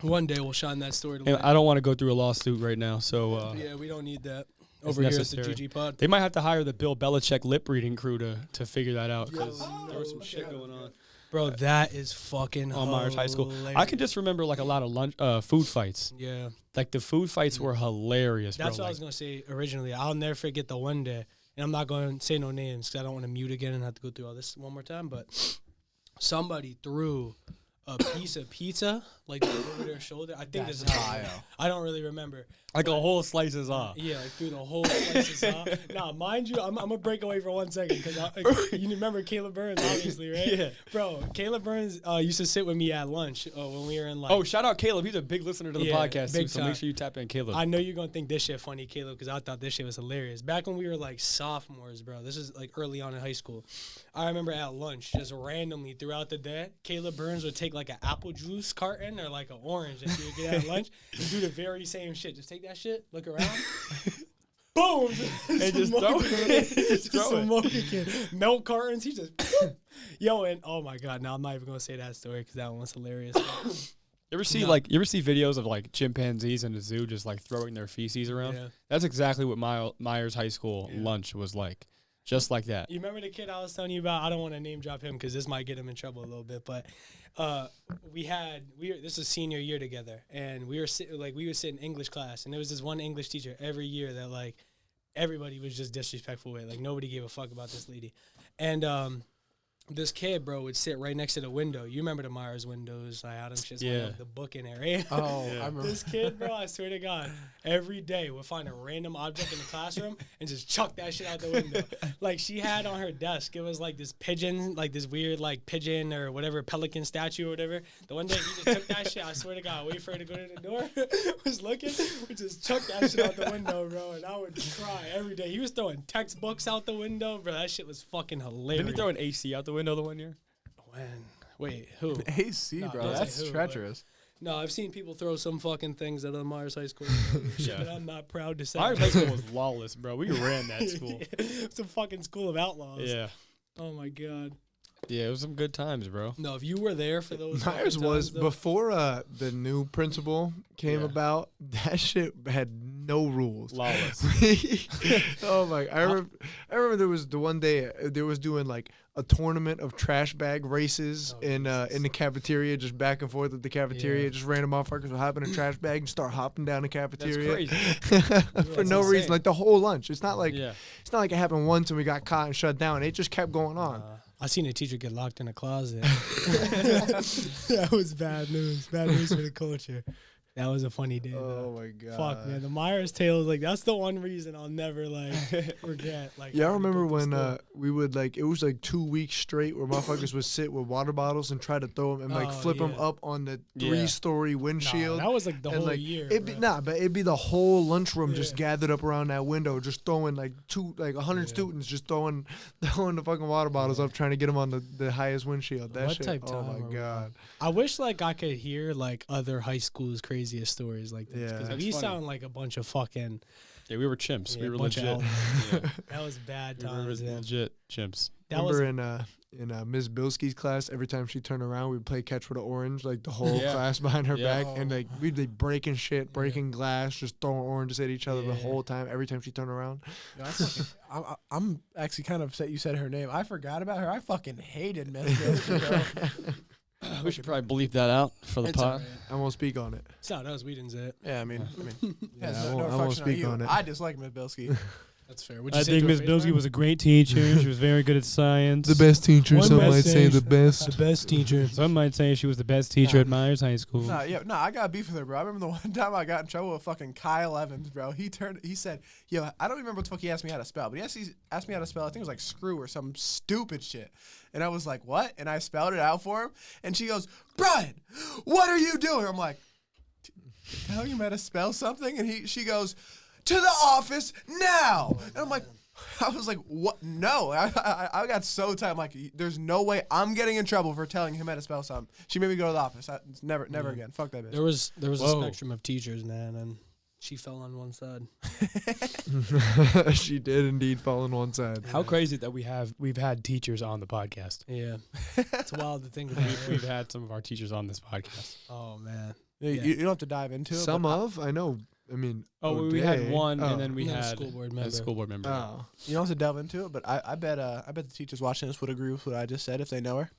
one day we'll shine that story to And light. I don't want to go through a lawsuit right now, so Yeah, we don't need that. It's Over here at the necessary. GG Pod. They might have to hire the Bill Belichick lip reading crew to figure that out because there was some shit going on Bro, that is fucking on Myers High School. I hilarious. can just remember like a lot of food fights. Yeah. Like the food fights were hilarious, That's bro. what I was going to say originally. I'll never forget the one day, and I'm not going to say no names because I don't want to mute again and have to go through all this one more time, but somebody threw a piece of pizza like over their shoulder. I think this is how I don't really remember. Like a whole slice is off. Yeah, like through the whole slices off. Now, mind you, I'm gonna break away for 1 second because you remember Caleb Burns, obviously, right? Yeah. Bro, Caleb Burns used to sit with me at lunch when we were in like. Oh, shout out Caleb. He's a big listener to the Yeah, podcast too. big So time. make sure you tap in Caleb. I know you're gonna think this shit funny, Caleb, because I thought this shit was hilarious. Back when we were like sophomores, bro. This is like early on in high school. I remember at lunch, just randomly throughout the day, Caleb Burns would take like an apple juice carton or like an orange that he would get at lunch and do the very same shit. Just take that shit, look around. Boom! And just throw it. Just throw it. Smoke again. Milk cartons. He just yo, and oh my God! Now I'm not even gonna say that story because that one was hilarious. You ever see videos of like chimpanzees in the zoo just like throwing their feces around? Yeah. That's exactly what Myers High School lunch was like. Just like that. You remember the kid I was telling you about? I don't want to name drop him because this might get him in trouble a little bit. But this was senior year together, and we would sit in English class, and there was this one English teacher every year that like everybody was just disrespectful with. Like nobody gave a fuck about this lady, and this kid, bro, would sit right next to the window. You remember the Myers windows? I had them shit with the book in there, right? Oh, I remember. This kid, bro, I swear to God, every day would find a random object in the classroom and just chuck that shit out the window. Like she had on her desk, it was like this pigeon, like this weird like pigeon or whatever, pelican statue or whatever. The one day he just took that shit, I swear to God, wait for her to go to the door, was looking, we just chucked that shit out the window, bro, and I would cry every day. He was throwing textbooks out the window, bro. That shit was fucking hilarious. Didn't he throw an AC out the window the one year? When? Wait, who? AC, No, bro. don't say That's who, treacherous. No, I've seen people throw some fucking things at Myers High School. Shit that I'm not proud to say. Myers High School was lawless, bro. We ran that school. It's a fucking school of outlaws. Yeah. Oh my God. Yeah, it was some good times, bro. No, if you were there for those Myers fucking was times, though- before the new principal came Yeah. about. That shit had no rules. Lawless. Oh my! I remember there was the one day they was doing like a tournament of trash bag races in the cafeteria, just back and forth at the cafeteria. Yeah. Just random motherfuckers would hop in a trash bag and start hopping down the That's cafeteria crazy. for no insane. reason. Like the whole lunch. It's not like Yeah. it's not like it happened once and we got caught and shut down. It just kept going on. I seen a teacher get locked in a closet. That was bad news. Bad news for the culture. That was a funny day. Oh though. my god. Fuck, man. The Myers tale is like that's the one reason I'll never like forget. Like, Yeah, I how we remember built this when store. we would like it was like 2 weeks straight where motherfuckers would sit with water bottles and try to throw them and like Oh, flip them yeah. up on the Yeah. 3-story Nah, windshield. that was like the and whole like year. it'd be bro. but it'd be the whole lunchroom just Yeah. gathered up around that window, just throwing like 100 Yeah. students just throwing the fucking water bottles up, trying to get them on the highest windshield. That What shit. type Oh time my are we god. on? I wish like I could hear like other high schools' craziest stories like this. Yeah. Because That's we funny. sound like a bunch of fucking. Yeah, we were chimps. Yeah, we were bunch of legit. outlaws. That was bad We were times. man. legit chimps. That was Remember in Miss Bilski's class, every time she turned around, we'd play catch with an orange, like the whole Yeah. class behind her Yeah. back, and like we'd be breaking shit, breaking glass, just throwing oranges at each other the Yeah. whole time. Every time she turned around, I'm actually kind of upset you said her name. I forgot about her. I fucking hated Miss Bilski, bro. We should probably bleep that out for the It's pod. alright. I won't speak on it. It's not us. We didn't say it. Yeah, I mean, Yeah, has I no won't reflection speak you. on it. I dislike Miss Bilski. That's fair. Would you I say think to her Miss face, Bilski man? was a great teacher. She was very good at science. best teacher, One some best might say teacher. the best. The best teacher. Some might say she was the best teacher at Myers High School. I got beef with her, bro. I remember the one time I got in trouble with fucking Kyle Evans, bro. He said, yo, I don't remember what the fuck he asked me how to spell, but he asked me how to spell, I think it was like screw or some stupid shit. And I was like, what? And I spelled it out for him. And she goes, Brian, what are you doing? I'm like, telling him how to spell something? And she goes, to the office now. And I'm like, I was like, what? No. I got so tired. I'm like, there's no way I'm getting in trouble for telling him how to spell something. She made me go to the office. Never again. Fuck that bitch. There was a Whoa. spectrum of teachers, man, and she fell on one side. She did indeed fall on one side. How crazy that we've had teachers on the podcast. Yeah, it's wild to think about. We've had some of our teachers on this podcast. Oh man. You don't have to dive into it. Some but of I know. I mean, We had O'Day. one, Oh. and then we And then a had school board a member. school board member. Oh. You don't have to delve into it, but I bet the teachers watching this would agree with what I just said if they know her.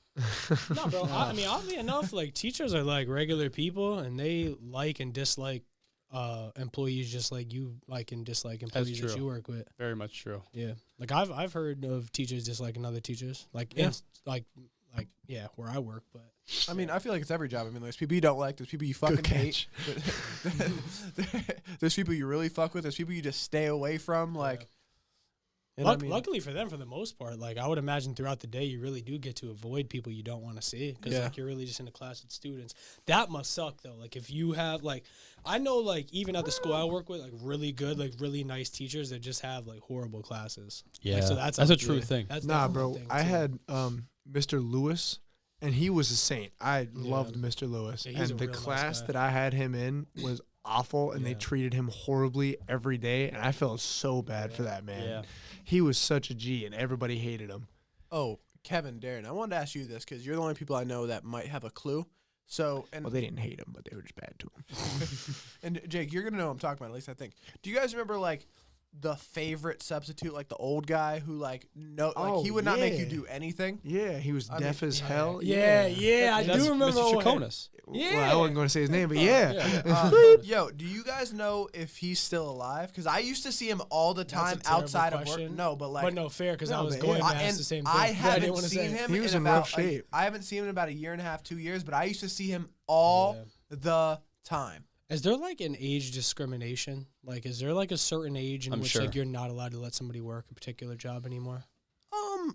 No, bro. I mean, oddly enough, like teachers are like regular people, and they like and dislike employees just like you like and dislike employees that true. you work with. Very much true. Yeah, like I've heard of teachers disliking other teachers, like Yeah. like where I work, but I mean, I feel like it's every job. I mean, there's people you don't like. There's people you fucking hate. There's people you really fuck with. There's people you just stay away from. Like, and I mean, luckily for them, for the most part, like I would imagine throughout the day, you really do get to avoid people you don't want to see because Yeah. like you're really just in a class with students. That must suck though. Like if you have like, I know like even at the school I work with, like really good, like really nice teachers that just have like horrible classes. Yeah, Like, so that's how- a true yeah, thing. That's Nah, definitely a bro. thing, I too. had Mr. Lewis, and he was a saint. I loved Mr. Lewis, Yeah, he's and a the real nice class guy. that I had him in was awful, and they Yeah. treated him horribly every day, and I felt so bad for that man. Yeah. He was such a G, and everybody hated him. oh, Kevin Darrian, I wanted to ask you this because you're the only people I know that might have a clue. So, and Well, they didn't hate him, but they were just bad to him. and Jake, you're gonna know what I'm talking about. At least I think. Do you guys remember like the favorite substitute, like the old guy who like he would not make you yeah. do anything? Yeah, he was I deaf mean, as hell. Yeah, I That's do remember Mr. one. Chaconis. Well, I wasn't going to say his name, but yeah. Yo, do you guys know if he's still alive? Because I used to see him all the That's a time terrible outside of question. work. No, but like, But no, fair because I No, was but going yeah. to ask the same thing. I but haven't didn't wanna seen say it. him. He was in about, rough shape. I haven't seen him in about a year and a half, 2 years. But I used to see him all the time. Is there like an age discrimination? Like, is there like a certain age in I'm which sure. like you're not allowed to let somebody work a particular job anymore?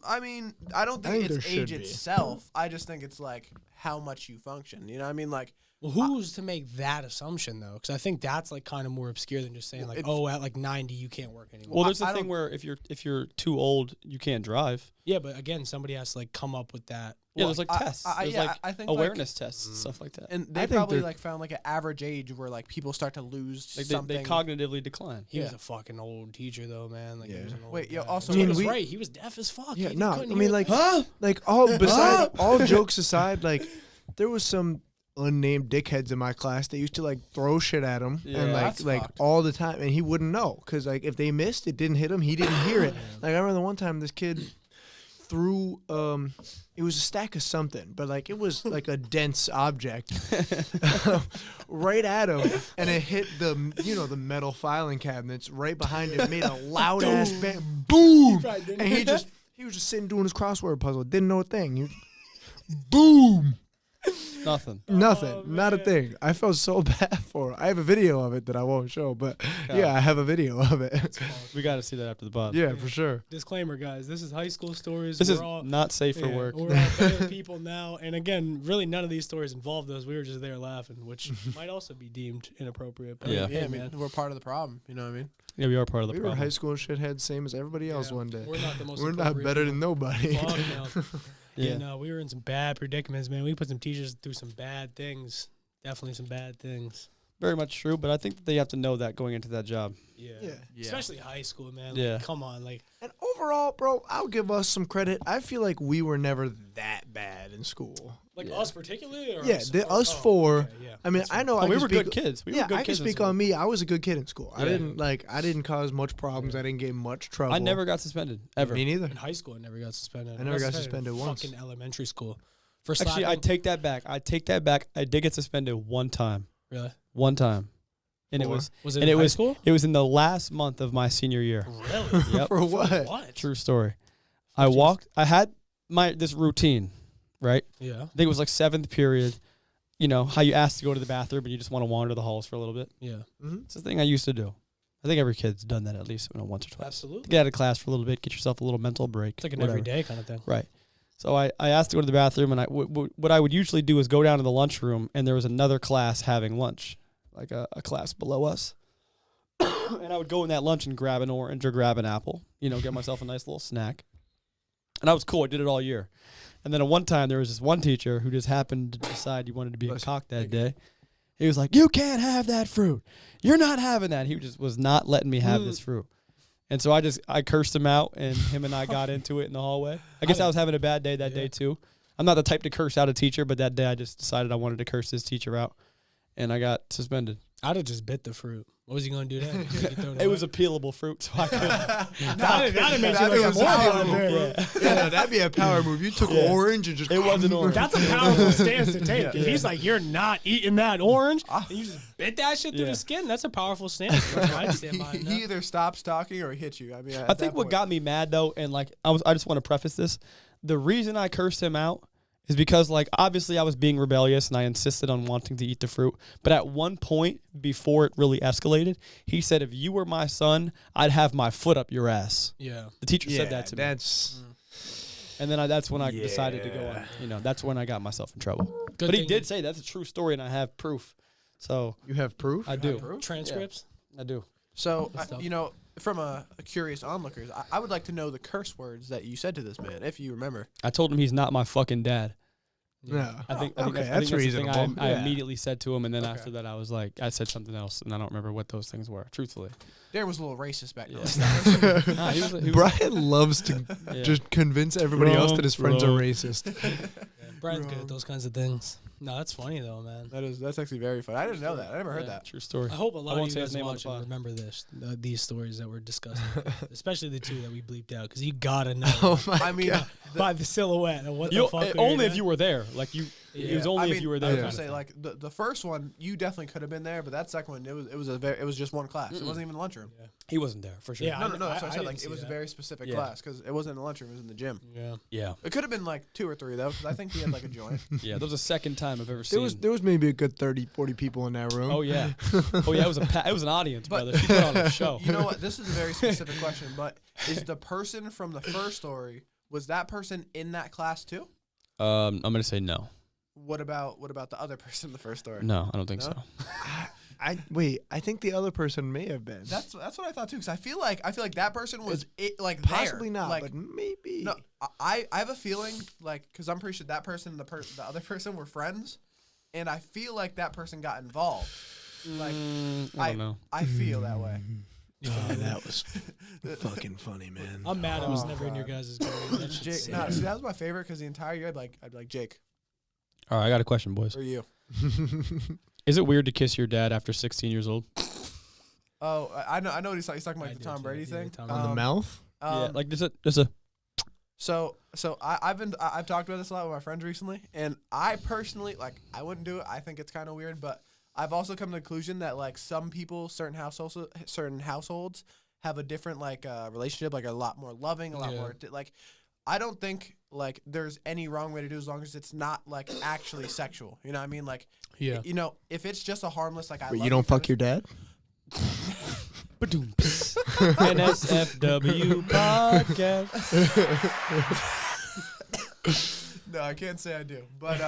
I mean, I don't I think think it's there age should be. itself. I just think it's like how much you function. You know what I mean? Like, Well, who's to make that assumption though? Because I think that's like kind of more obscure than just saying Well, like, it's- oh, at like 90 you can't work anymore. Well, there's I a thing don't- where if you're too old, you can't drive. Yeah, but again, somebody has to like come up with that. Yeah, Well, there's like tests. There's yeah, like I think like, awareness tests and stuff like that. and they I think probably they're- like found like an average age where like people start to lose Like something. they cognitively decline. He was Yeah. a fucking old teacher though, man. Like, he Yeah. was an old Wait, yo, guy. also- He I mean, was we- right. He was deaf as fuck. Yeah, He no, I couldn't mean, hear- like, all jokes aside, like, there was some unnamed dickheads in my class that used to like throw shit at him Yeah, and that's like fucked. all the time, and he wouldn't know because like if they missed, it didn't hit him, he didn't hear it. Like I remember one time this kid threw it was a stack of something, but like it was like a dense object right at him, and it hit the the metal filing cabinets right behind it, made a loud ass bang, boom, probably and he was just sitting doing his crossword puzzle, didn't know a thing. Boom. Nothing. Nothing. Not a man. thing. I felt so bad for her. I have a video of it that I won't show, but yeah, I have a video of it. We got to see that after the pod. Yeah, for sure. Disclaimer, guys. This is high school stories. This We're is all, not safe for work. We're all better people now. And again, really none of these stories involved us. We were just there laughing, which might also be deemed inappropriate. But Yeah. Yeah, I man. mean, we're part of the problem. You know what I mean? Yeah, we are part of the We were problem. high school shitheads, same as everybody else Yeah. one day. We're not the most We're not appropriate better than people. nobody. Fuck no. Yeah. No, we were in some bad predicaments, man. We put some teachers through some bad things. Definitely some bad things. Very much true, but I think that they have to know that going into that job. Yeah. Yeah. Especially high school, man. Yeah. Like, come on, like And overall, bro, I'll give us some credit. I feel like we were never that bad in school. us particularly, or Yeah, us four. okay, yeah. I mean, That's I know Oh, I we can were speak, good kids. We yeah, were good I can kids in speak school. on me. I was a good kid in school. I Yeah. didn't cause much problems. I didn't get much trouble. I never got suspended ever. Me neither. In high school, I never got suspended. I never got suspended in once. Fucking elementary school. For Actually, I slapping- take that back. I did get suspended one time. really? One time. And For? Was it And in it high was- school? it was in the last month of my senior year. Really? Yep. For what? What? True story. I had this routine, right? Yeah. I think it was like 7th period. You know, how you ask to go to the bathroom and you just want to wander the halls for a little bit. Yeah. It's the thing I used to do. I think every kid's done that at least once or twice. Absolutely. Get out of class for a little bit, get yourself a little mental break. It's like an whatever. everyday kind of thing. Right. So I asked to go to the bathroom, and what I would usually do is go down to the lunchroom, and there was another class having lunch, like a class below us. And I would go in that lunch and grab an orange or grab an apple, get myself a nice little snack. And I was cool. I did it all year. And then at one time, there was this one teacher who just happened to decide he wanted to be a cock that day. He was like, "You can't have that fruit. You're not having that." He just was not letting me have this fruit. And so I cursed him out, and him and I got into it in the hallway. I guess I was having a bad day that day too. I'm not the type to curse out a teacher, but that day I just decided I wanted to curse this teacher out, and I got suspended. I'd have just bit the fruit. What was he going to do then? It was a peelable fruit, so I couldn't. That'd make you That'd look be more a power violent move. there. Yeah, that'd be a power move. You took orange and just. It wasn't orange. That's a powerful stance to take. If he's like, "You're not eating that orange," and you just bit that shit through the skin, that's a powerful stance. I'd stand by He either stops talking or he hits you. I mean, I think what got me mad though, and I just want to preface this: the reason I cursed him out is because obviously I was being rebellious and I insisted on wanting to eat the fruit. But at one point before it really escalated, he said, "If you were my son, I'd have my foot up your ass." Yeah. The teacher said that to me. That's. And then that's when I decided to go on. That's when I got myself in trouble. Good But he thing did say that's a true story, and I have proof. So You have proof? I do. transcripts. I do. So, from a curious onlookers, I would like to know the curse words that you said to this man, if you remember. I told him he's not my fucking dad. No. I think Okay, that's that's the thing reasonable. I Yeah. immediately said to him, and then after that, I was like, I said something else, and I don't remember what those things were. Truthfully, Darren was a little racist back then. Nah, he was Brian loves to Yeah. just convince everybody else that his friends are racist. Brian's good at those kinds of things. No, that's funny though, man. That's actually very funny. I didn't know that. I never heard Yeah, that. true story. I hope a lot won't of say you his guys name on the watching pod. remember these stories that we're discussing, especially the two that we bleeped out, because you gotta know Oh my I mean, by the silhouette of what the fuck. Only if you were there. It was only I if mean, you were I there. was kind gonna of say thing. the first one you definitely could have been there, but that second one it was just one class. It wasn't even the lunchroom. He wasn't there for sure. Yeah, No. That's what I said. didn't see It was a that. very specific Yeah. class because it wasn't in the lunchroom. It was in the gym. Yeah. Yeah, It could have been like 2 or 3 though, because I think he had like a joint. yeah. That was the second time I've ever seen. There was maybe a good 30, 40 people in that room. Oh yeah, It was it was an audience, brother. She put on a show. You know what? This is a very specific question, but is the person from the first story, was that person in that class too? I'm gonna say no. What about the other person in the first story? No, I don't think No? so. I think the other person may have been. That's what I thought too, because I feel like that person was Possibly there. not, Like, but maybe. no, I have a feeling because I'm pretty sure that person and the other person were friends, and I feel like that person got involved. Like I don't know. I feel that way. Oh, that was fucking funny, man. I'm mad I was never in your guys' grade. That shit's Jake, sick. no, see, that was my favorite because the entire year I'd be like Jake All right, I got a question, boys. or you. Is it weird to kiss your dad after 16 years old? Oh, I know what he's talking about I the do Tom too. Brady Yeah, thing Tom On the mouth? Yeah, like there's a. So I've talked about this a lot with my friends recently, and I personally I wouldn't do it. I think it's kind of weird, but I've also come to the conclusion that some people, certain households have a different relationship, a lot more loving, a lot more I don't think like there's any wrong way to do as long as it's not like actually sexual. You know what I mean? Like, Yeah. you know, if it's just a harmless like I But love you don't fuck your dad? NSFW podcast. No, I can't say I do. But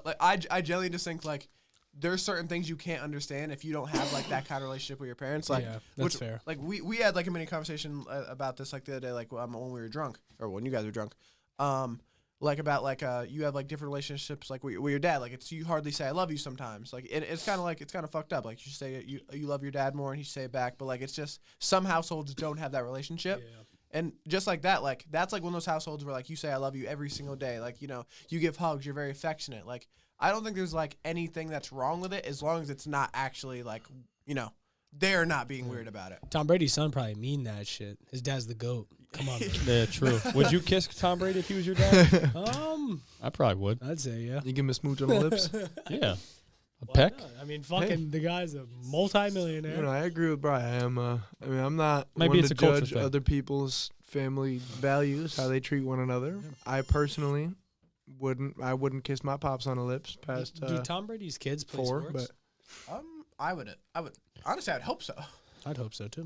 like I generally just think like there's certain things you can't understand if you don't have like that kind of relationship with your parents. Like, Yeah, that's fair. Like we had like a mini conversation about this like the other day, like when we were drunk or when you guys were drunk. Like about like you have like different relationships like with your dad. Like it's you hardly say I love you sometimes. Like it's kind of fucked up. Like you say you love your dad more and he say it back, but like it's just some households don't have that relationship. Yeah. And just like that, like that's like one of those households where like you say I love you every single day. Like, you know, you give hugs, you're very affectionate. Like I don't think there's like anything that's wrong with it as long as it's not actually like, you know, they're not being weird about it. Tom Brady's son probably mean that shit. His dad's the GOAT. Come on, man. Yeah, true. Would you kiss Tom Brady if he was your dad? I probably would. I'd say yeah. You give him a smooch on the lips? Yeah. A Why peck? not? I mean, fucking the guy's a multi-millionaire. You know, I agree with Brian. I am. I mean, I'm not Maybe one it's to a culture judge thing. other people's family values, how they treat one another. I personally wouldn't kiss my pops on the lips past Do Tom Brady's kids play 4, sports? but I would honestly I'd hope so. I'd hope so too.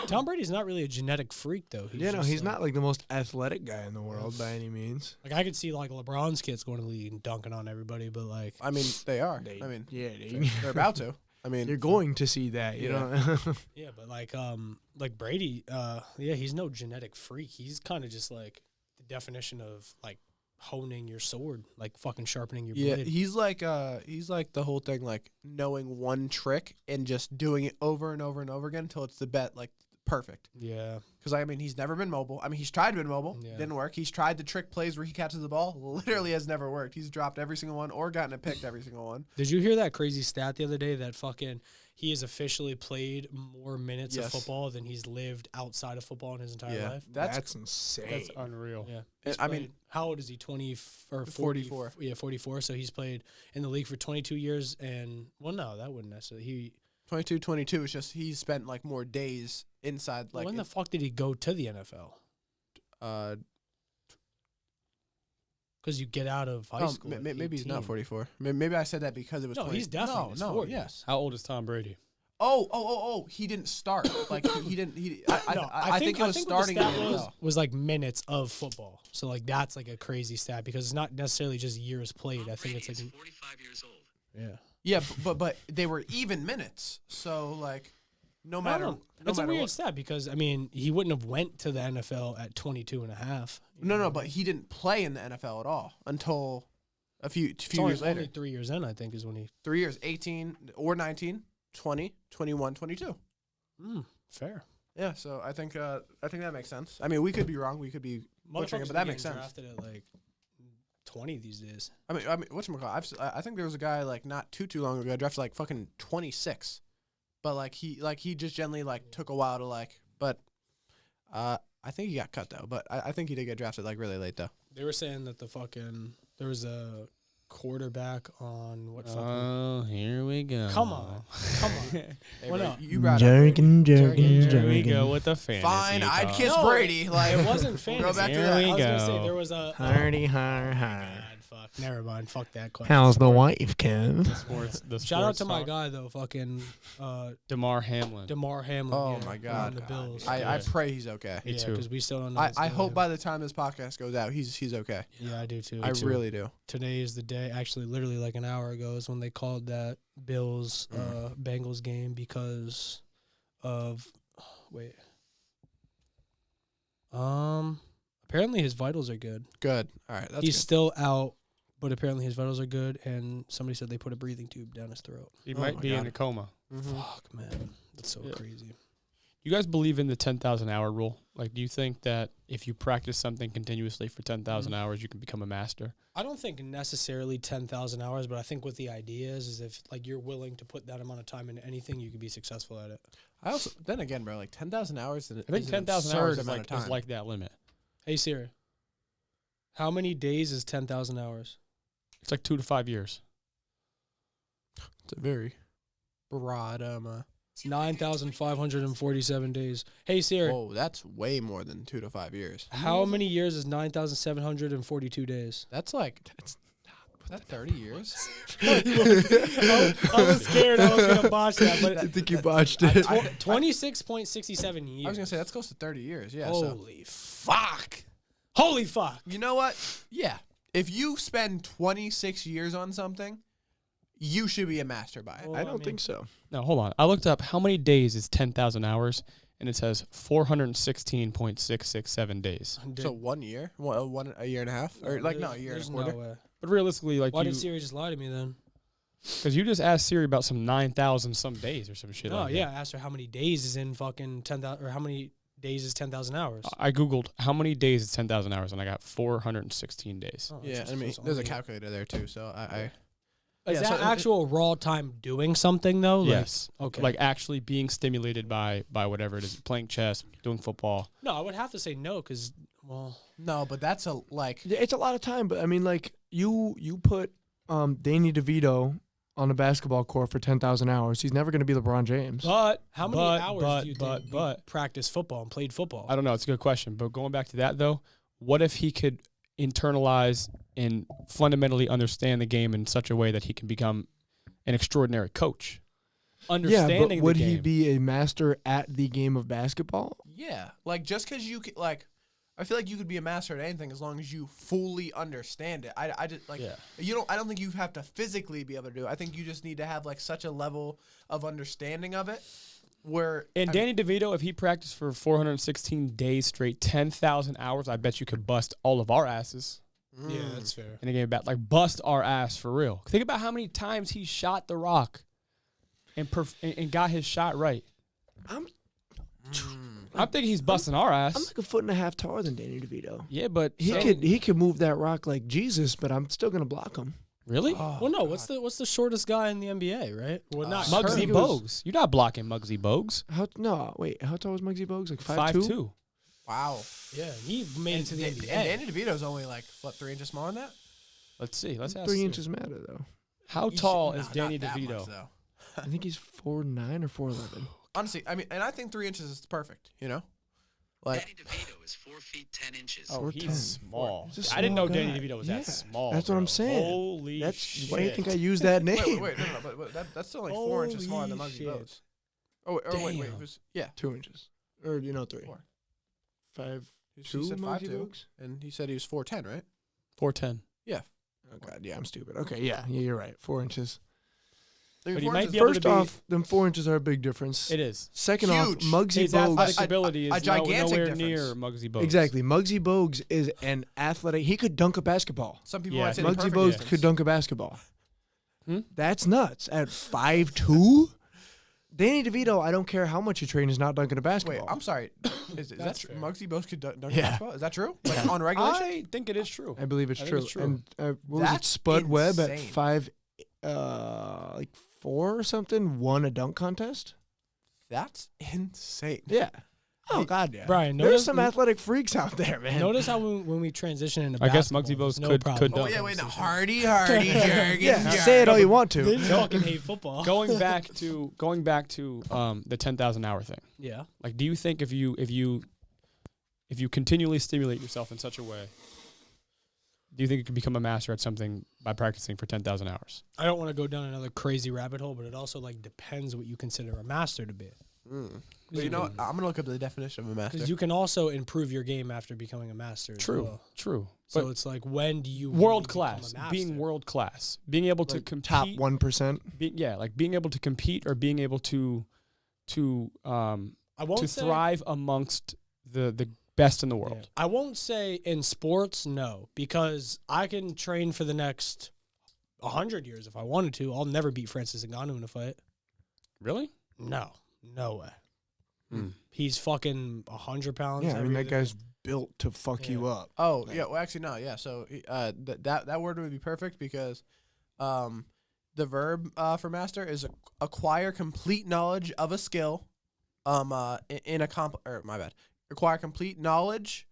Tom Brady's not really a genetic freak though. he's not like the most athletic guy in the world by any means. Like I could see like LeBron's kids going to the league and dunking on everybody, but like I mean, they are. I mean, they're about to. I mean, you're going to see that, you know. yeah, but like Brady, yeah, he's no genetic freak. He's kind of just like the definition of like honing your sword, like fucking sharpening your blade. he's like the whole thing, like knowing one trick and just doing it over and over and over again until it's the bet like perfect. Yeah, Because I mean, he's never been mobile. I mean, he's tried to be mobile, didn't work. He's tried the trick plays where he catches the ball, literally has never worked. He's dropped every single one or gotten it picked every single one. Did you hear that crazy stat the other day that fucking he has officially played more minutes of football than he's lived outside of football in his entire life? That's insane. That's unreal. Yeah. I mean, how old is he? 20 or 44. Yeah, 44. So he's played in the league for 22 years. And, well, no, that wouldn't necessarily. 22. It's just he's spent like more days inside. Like When the fuck did he go to the NFL? Because you get out of high school. Maybe he's not 44. Maybe I said that because it was. No, 20. he's definitely in his 40s. Yes. How old is Tom Brady? Oh! He didn't start. Like he didn't. I think it was starting. What the stat was like minutes of football. So like that's like a crazy stat because it's not necessarily just years played. I think it's like 45 years old. Yeah. Yeah, but they were even minutes. So like, no matter. That's a weird what. stat because I mean he wouldn't have went to the NFL at 22 and a half. No, but he didn't play in the NFL at all until a few years later. Only 3 years in, I think, is when he. 3 years, 18 or 19, 20, 21, 22. Fair. Yeah, so I think that makes sense. I mean, we could be wrong. We could be butchering it, but that makes sense. Drafted at like 20 these days. I mean, whatchamacallit? I think there was a guy like not too long ago drafted like fucking 26, but like he just generally like took a while to like. But I think he got cut though. But I think he did get drafted like really late though. They were saying that there was a quarterback on what fucking. Oh, here we go. Come on. Hey, What Ray, up? you brought up Brady. Here we go with the fantasy. Fine, I'd talk. kiss No, Brady. Like It wasn't fantasy. Go back to Here that. we I was gonna go. say there was a. Hardy har God, har. fuck. Never mind. Fuck that question. How's the wife, Kev? Shout out to my guy though, fucking DeMar Hamlin. DeMar Hamlin. Oh yeah, my on God. the Bills. I pray he's okay. Me yeah, too. because we still don't know. what's I going hope on. by the time this podcast goes out, he's okay. Yeah, I do too. I really do. Today is the day. Actually, literally like an hour ago is when they called that Bills Bengals game because of wait. Apparently his vitals are good. Good. All right. That's He's good. still out, but apparently his vitals are good. And somebody said they put a breathing tube down his throat. He Oh might my be God. in a coma. Fuck, man, that's so Yeah. crazy. You guys believe in the 10,000 hour rule? Like, do you think that if you practice something continuously for 10,000 hours, you can become a master? I don't think necessarily 10,000 hours, but I think what the idea is if like you're willing to put that amount of time into anything, you can be successful at it. I also then again, bro, like 10,000 hours. I think 10,000 hours is like that limit. Hey Siri, how many days is 10,000 hours? It's like 2 to 5 years. It's a very broad It's 9,547 days. Hey Siri, Whoa, that's way more than 2 to 5 years. how many years is 9,742 days? That's like was that 30 years? I was scared I was gonna botch that, I but think you botched it. 26.67 years. I was gonna say that's close to 30 years. Yeah. Holy fuck! Holy fuck! You know what? Yeah. If you spend 26 years on something, you should be a master by it. Well, I don't think so. No, hold on. I looked up how many days is 10,000 hours, and it says 416.667 days. So 1 year, a year and a half, or like no, a year and a quarter. No way. But realistically, like Why did Siri just lie to me then? because you just asked Siri about some 9,000 some days or some shit. Oh like yeah, that. I asked her how many days is in fucking 10,000 or how many days is 10,000 hours. I googled how many days is 10,000 hours, and I got 416 days. Oh, Yeah, I mean, there's a calculator there too. So I Is yeah, that so actual raw time doing something though? Like, Yes. Okay. Like actually being stimulated by whatever it is, playing chess, doing football. no, I would have to say no because well, no, but that's a like Yeah, it's a lot of time, but I mean, like you put Danny DeVito on a basketball court for 10,000 hours. He's never going to be LeBron James. But how many hours do you think but we practiced football and played football? I don't know. It's a good question. But going back to that though, what if he could internalize and fundamentally understand the game in such a way that he can become an extraordinary coach? Understanding Yeah, but would the game. he be a master at the game of basketball? yeah, like just because you could like. I feel like you could be a master at anything as long as you fully understand it. I just like you don't. I don't think you have to physically be able to do it. I think you just need to have like such a level of understanding of it where. And Danny DeVito, if he practiced for 416 days straight, 10,000 hours, I bet you could bust all of our asses Yeah, that's fair. in a game about like bust our ass for real. Think about how many times he shot the rock and got his shot right. I'm thinking he's busting our ass. I'm like a foot and a half taller than Danny DeVito. Yeah, but He could move that rock like Jesus, but I'm still gonna block him. really? Well, no. What's the shortest guy in the NBA? Right? Well, not Muggsy currently. Bogues. You're not blocking Muggsy Bogues. How tall was Muggsy Bogues? Like 5'2". wow. Yeah, he made it to the NBA. And Danny DeVito's only like what 3 inches smaller than that. Let's see. Let's ask. 3 Siri. inches matter though. How tall is Danny not that much, DeVito? though. I think he's 4'9" or 4'11". Honestly, I mean, and I think 3 inches is perfect. You know, like Danny DeVito is 4 feet 10 inches. Oh, 4'10". he's small. He's a I didn't know small Danny guy. DeVito was Yeah, that small. that's what I'm bro. saying. Holy That's shit. why do you think I used that name? wait, no, but that's still like 4 inches smaller than Holy Muggsy shit. Bogues. Oh, wait, Damn. it was yeah. 2 inches, or 3. 4. 5'2" He said Muggsy 5'2", Bogues? and he said he was 4'10", right? 4'10". Yeah. Oh god, yeah, I'm stupid. Okay, yeah, you're right. 4 inches. I mean, But he 4 might inches- be able to First be- off, them 4 inches are a big difference. It is. Second off, Huge. Muggsy His Bogues. athletic ability a is gigantic nowhere difference. near Muggsy Bogues. Exactly. Muggsy Bogues is an athletic. He could dunk a basketball. Some people Yeah. might say the Muggsy perfect Bogues distance. could dunk a basketball. Hmm? That's nuts. At 5'2", Danny DeVito, I don't care how much you train, is not dunking a Wait, basketball. I'm sorry. Is that That's true? fair. Muggsy Bogues could dunk Yeah. basketball? Is that true? Like on regulation? I think it is true. I believe it's I think true. it's true. And what was it? That's Spud Webb at insane. 4 or something won a dunk contest. That's insane. Yeah. Oh god, yeah. Brian, there's notice- some athletic freaks out there, man. Notice how when we transition into I guess basketball, Muggsy there's Bogues no could problem. Oh dunk. yeah, wait, no, hardy, Jurgen. Yeah, say it all you want They to. just fucking hate football. Going back to the 10,000 hour thing. Yeah. Like, do you think if you continually stimulate yourself in such a way, do you think you could become a master at something by practicing for 10,000 hours? I don't want to go down another crazy rabbit hole, but it also like depends what you consider a master to be. But you know what? I'm gonna look up the definition of a master. Because you can also improve your game after becoming a master. As well. True. So But it's like, when do you world really class, become a being master? world class, being able to Like, compete, top 1%. like being able to compete or being able to I won't say, thrive amongst the best in the world. Yeah. I won't say in sports, no, because I can train for the next 100 years if I wanted to. I'll never beat Francis Ngannou in a fight. Really? No way. Hmm. He's fucking 100 pounds. Yeah, I mean heavier that than guy's me. built to fuck you up. Oh yeah, well actually no, yeah. So that word would be perfect because the verb for master is acquire complete knowledge of a skill acquire complete knowledge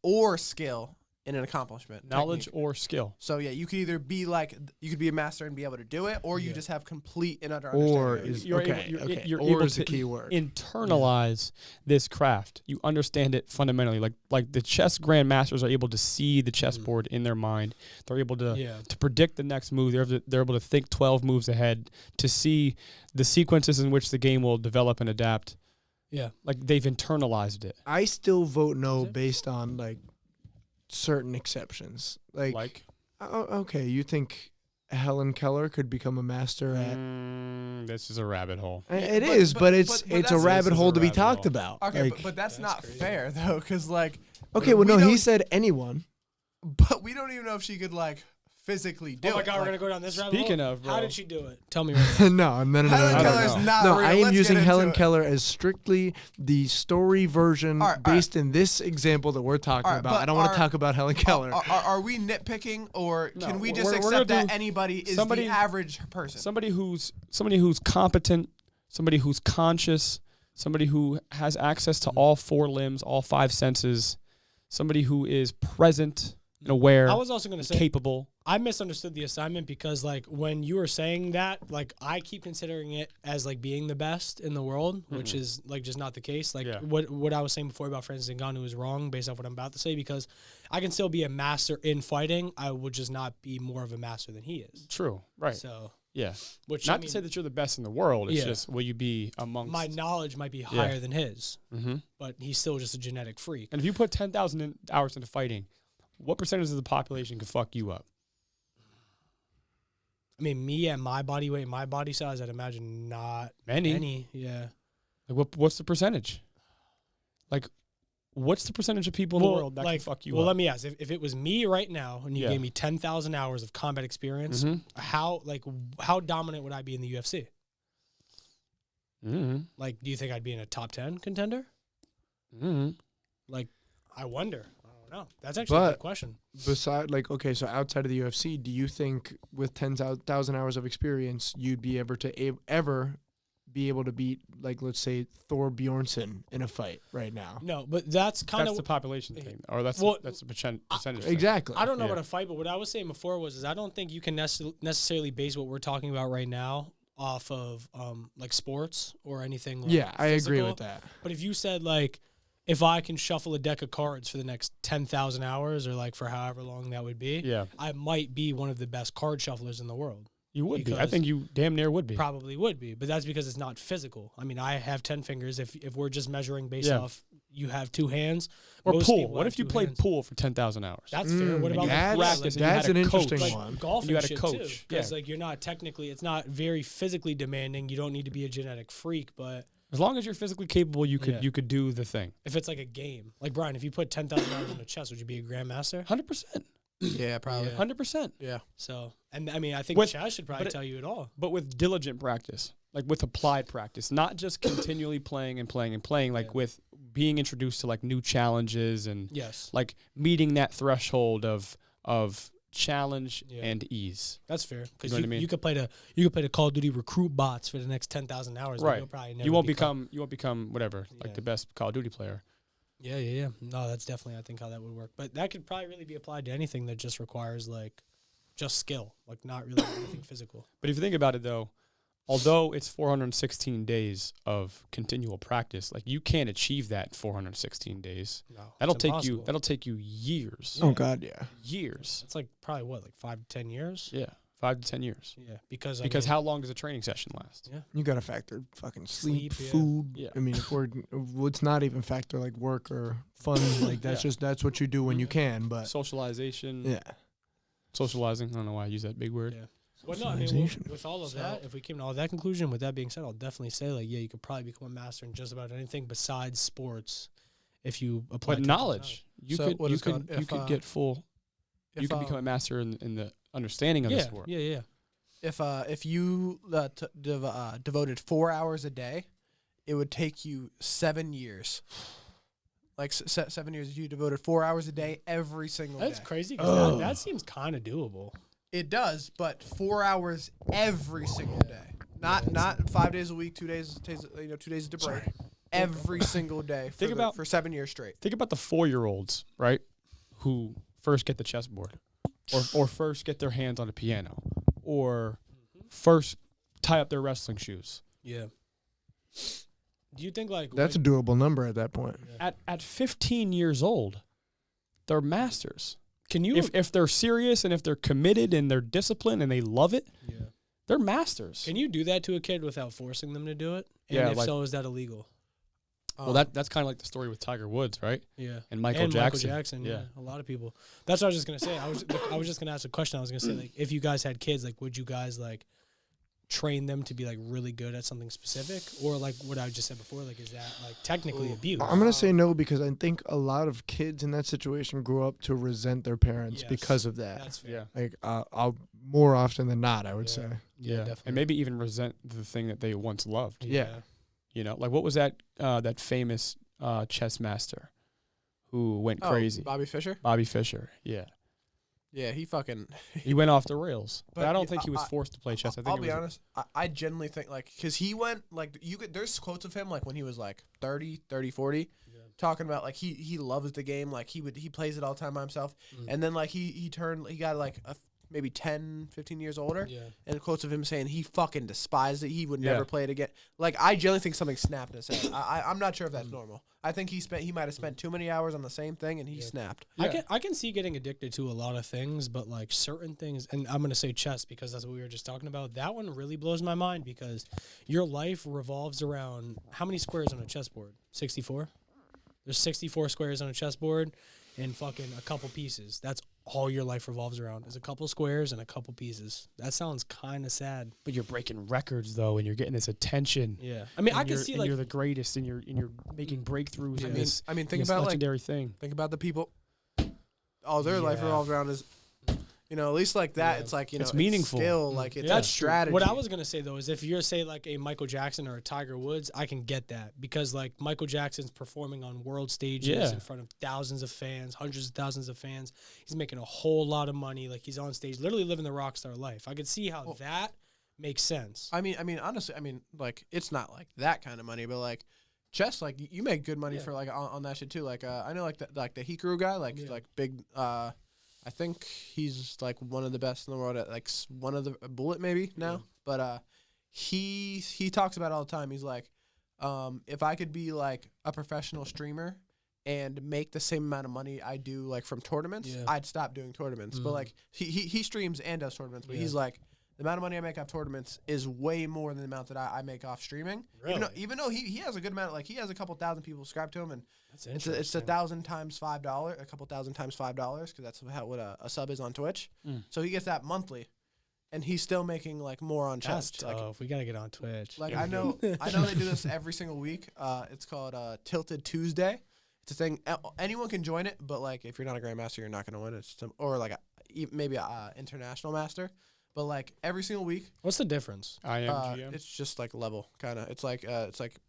or skill in an accomplishment. Knowledge technique. or skill. So yeah, you could either be like you could be a master and be able to do it, or you just have complete and utter Or understanding. is You're okay. able, okay. you're Or able is to the key word. internalize this craft. You understand it fundamentally. Like the chess grandmasters are able to see the chessboard in their mind. They're able to predict the next move. They're able to think 12 moves ahead, to see the sequences in which the game will develop and adapt. Yeah. Like they've internalized it. I still vote no based on like certain exceptions. Like okay, you think Helen Keller could become a master at? This is a rabbit hole. It is, but it's a rabbit hole to be talked about. Okay, like, but that's not fair though, because like. Okay, well, no, don't- he said anyone. But we don't even know if she could like physically do it. Oh my God, we're Like, gonna go down this rabbit Speaking hole? of, bro. How did she do it? Tell me right now. No. Helen I don't Keller's know. not No, real. I am Let's using get into Helen it. Keller as strictly the story version All right. based in this example that we're talking All right, about. but I don't want are- to talk about Helen Keller. Are we nitpicking, or No, can we just we're accept gonna that do anybody is somebody- the average person? Somebody who's competent, somebody who's conscious, somebody who has access to all 4 limbs, all 5 senses, somebody who is present and aware, I was also gonna say capable. I misunderstood the assignment because like when you were saying that, like I keep considering it as like being the best in the world, which is like just not the case. Like what I was saying before about Francis Ngannou is wrong based off what I'm about to say, because I can still be a master in fighting. I would just not be more of a master than he is. True, right. So Yeah. which Not I mean, to say that you're the best in the world. It's Yeah. just, will you be amongst... my knowledge might be higher than his, Mm-hmm. but he's still just a genetic freak. And if you put 10,000 hours into fighting, what percentage of the population could fuck you up? I mean, me at my body weight, my body size, I'd imagine not Many. any. Yeah. Like, what's the percentage? Like, what's the percentage of people in the world that can fuck you up? Well, let me ask. If it was me right now and you Yeah. gave me 10,000 hours of combat experience, how dominant would I be in the UFC? Mm-hmm. Like, do you think I'd be in a top 10 contender? Mm-hmm. Like, I wonder. I don't know. That's actually a good question. Beside, like, okay, so outside of the UFC, do you think with 10,000 hours of experience, you'd be able to ever be able to beat, like, let's say, Thor Bjornsson in a fight right now? No, but that's kind That's of the population thing. Or that's well, the percentage thing. Exactly. I don't know Yeah. about a fight, but what I was saying before was I don't think you can necessarily base what we're talking about right now off of like sports or anything like Yeah, I agree physical. with that. But if you said like, if I can shuffle a deck of cards for the next 10,000 hours or like for however long that would be, Yeah. I might be one of the best card shufflers in the world. You would be. I Because- think you damn near would be. Probably would be, but that's because it's not physical. I mean, I have 10 fingers. If we're just measuring based Yeah. off, you have 2 hands. Or most pool. people What have if you 2 played hands. pool for 10,000 hours? That's fair. What about that's like, practice and you that's had an a coach? interesting like one. golf You and had a shit coach. too? Because Yeah. like you're not technically, it's not very physically demanding. You don't need to be a genetic freak, but As long as you're physically capable, you could Yeah. you could do the thing. if it's like a game, like Brian, if you put 10,000 hours into chess, would you be a grandmaster? 100%. Yeah, probably. Yeah. 100%. Yeah. So, and I mean, I think With- chess should probably but it- tell you it all. But with diligent practice, like with applied practice, not just continually playing and playing and playing, like Yeah. with being introduced to like new challenges and Yes, like meeting that threshold of challenge Yeah. and ease. that's fair. Because know what I mean? you could play the Call of Duty recruit bots for the next 10,000 hours. but Right. You'll probably never You won't be caught. become whatever, like Yeah. the best Call of Duty player. Yeah. No, that's definitely I think how that would work. But that could probably really be applied to anything that just requires like just skill, like not really anything physical. But if you think about it though, although it's 416 days of continual practice, like you can't achieve that in 416 days. No, That'll it's take impossible. you that'll take you years. Oh, God, yeah. Years. It's like probably what, like 5 to 10 years? Yeah. 5 to 10 years. Yeah, because Because how long does a training session last? Yeah. You got to factor fucking sleep, Sleep, yeah. food. Yeah. I mean, if let's not even factor like work or fun. Like that's what you do when you can. But Socialization. yeah. Socializing. I don't know why I use that big word. Yeah. Well, no, I mean, Socialization. with all of that, if we came to all that conclusion, with that being said, I'll definitely say, like, yeah, you could probably become a master in just about anything besides sports if you apply. But 10,000 knowledge. You So could what you is could called- you if, could get full. You could become a master in the understanding of the Yeah, sport. yeah. If you devoted 4 hours a day, it would take you 7 years. Like 7 years if you devoted 4 hours a day every single That's day. crazy. 'Cause that seems kind of doable. It does, but 4 hours every single day. Not 5 days a week, 2 days, 2 days to break. Every single day Think about- for 7 years straight. Think about the 4-year-olds, right? Who first get the chessboard, or first get their hands on a piano, or first tie up their wrestling shoes. Yeah. Do you think like That's a doable number at that point. At 15 years old, they're masters. can you If they're serious and if they're committed and they're disciplined and they love it, yeah. they're masters. Can you do that to a kid without forcing them to do it? And Yeah, if like- so, is that illegal? Well, that's kind of like the story with Tiger Woods, right? Yeah. And Michael Jackson. Michael Jackson, Yeah. A lot of people. That's what I was just gonna say. I was just gonna ask a question. I was gonna say, like, if you guys had kids, like, would you guys like train them to be like really good at something specific, or like what I just said before, like, is that like technically abuse? I'm gonna say no because I think a lot of kids in that situation grow up to resent their parents Yes. because of that. That's fair. Yeah. Like I'll more often than not, I would Yeah. say. Yeah, definitely. And maybe even resent the thing that they once loved. Yeah. You know, like what was that that famous chess master who went crazy? Bobby Fischer. Bobby Fischer. Yeah. Yeah, he fucking. He went off the rails. But But I don't yeah, think he was forced to play chess. I think I'll it be was honest. I genuinely think like because he went like you could. There's quotes of him like when he was like 30, 40, talking about like he loves the game. Like he plays it all the time by himself. And then like he got like maybe 10, 15 years older. Yeah. And quotes of him saying he fucking despised it. He would Yeah. never play it again. Like I genuinely think something snapped in his head. I'm not sure if that's normal. I think he might have spent too many hours on the same thing and he snapped. Yeah. I can see getting addicted to a lot of things, but like certain things, and I'm gonna say chess because that's what we were just talking about. That one really blows my mind because your life revolves around how many squares on a chessboard? 64. There's 64 squares on a chessboard, and fucking a couple pieces. That's all your life revolves around is a couple squares and a couple pieces. That sounds kind of sad. But you're breaking records though, and you're getting this attention. Yeah, I mean, I And can you're- see and like you're the greatest, and you're making breakthroughs in this. I mean, in this legendary thing. Think about the people. All their life Yeah. revolves around is, at least like that. Yeah. It's like It's meaningful. skill, like it's That's a true. strategy. What I was gonna say though is if you're say like a Michael Jackson or a Tiger Woods, I can get that because like Michael Jackson's performing on world stages Yeah. in front of thousands of fans, hundreds of thousands of fans. He's making a whole lot of money. Like he's on stage, literally living the rock star life. I could see how that makes sense. I mean, honestly, like it's not like that kind of money, but like chess, like you make good money for like on that shit too. Like I know like the Hikaru guy, like big. I think he's like one of the best in the world at like one of the bullet maybe now, but he talks about it all the time. He's like, if I could be like a professional streamer and make the same amount of money I do like from tournaments, I'd stop doing tournaments. But like he streams and does tournaments, but he's like, the amount of money I make off tournaments is way more than the amount that I make off streaming. Really? Even though he has a good amount, like he has a couple thousand people subscribed to him, and That's it's interesting. 1,000 times $5, a couple thousand times $5, because that's what a sub is on Twitch. So he gets that monthly, and he's still making like more on That's chess. Like, tough. We gotta get on Twitch. like I know they do this every single week. It's called Tilted Tuesday. It's a thing. Anyone can join it, but like if you're not a grandmaster, you're not gonna win. It's or like maybe a international master. But like every single week, What's the difference? IMGM. it's just like level kind of. It's like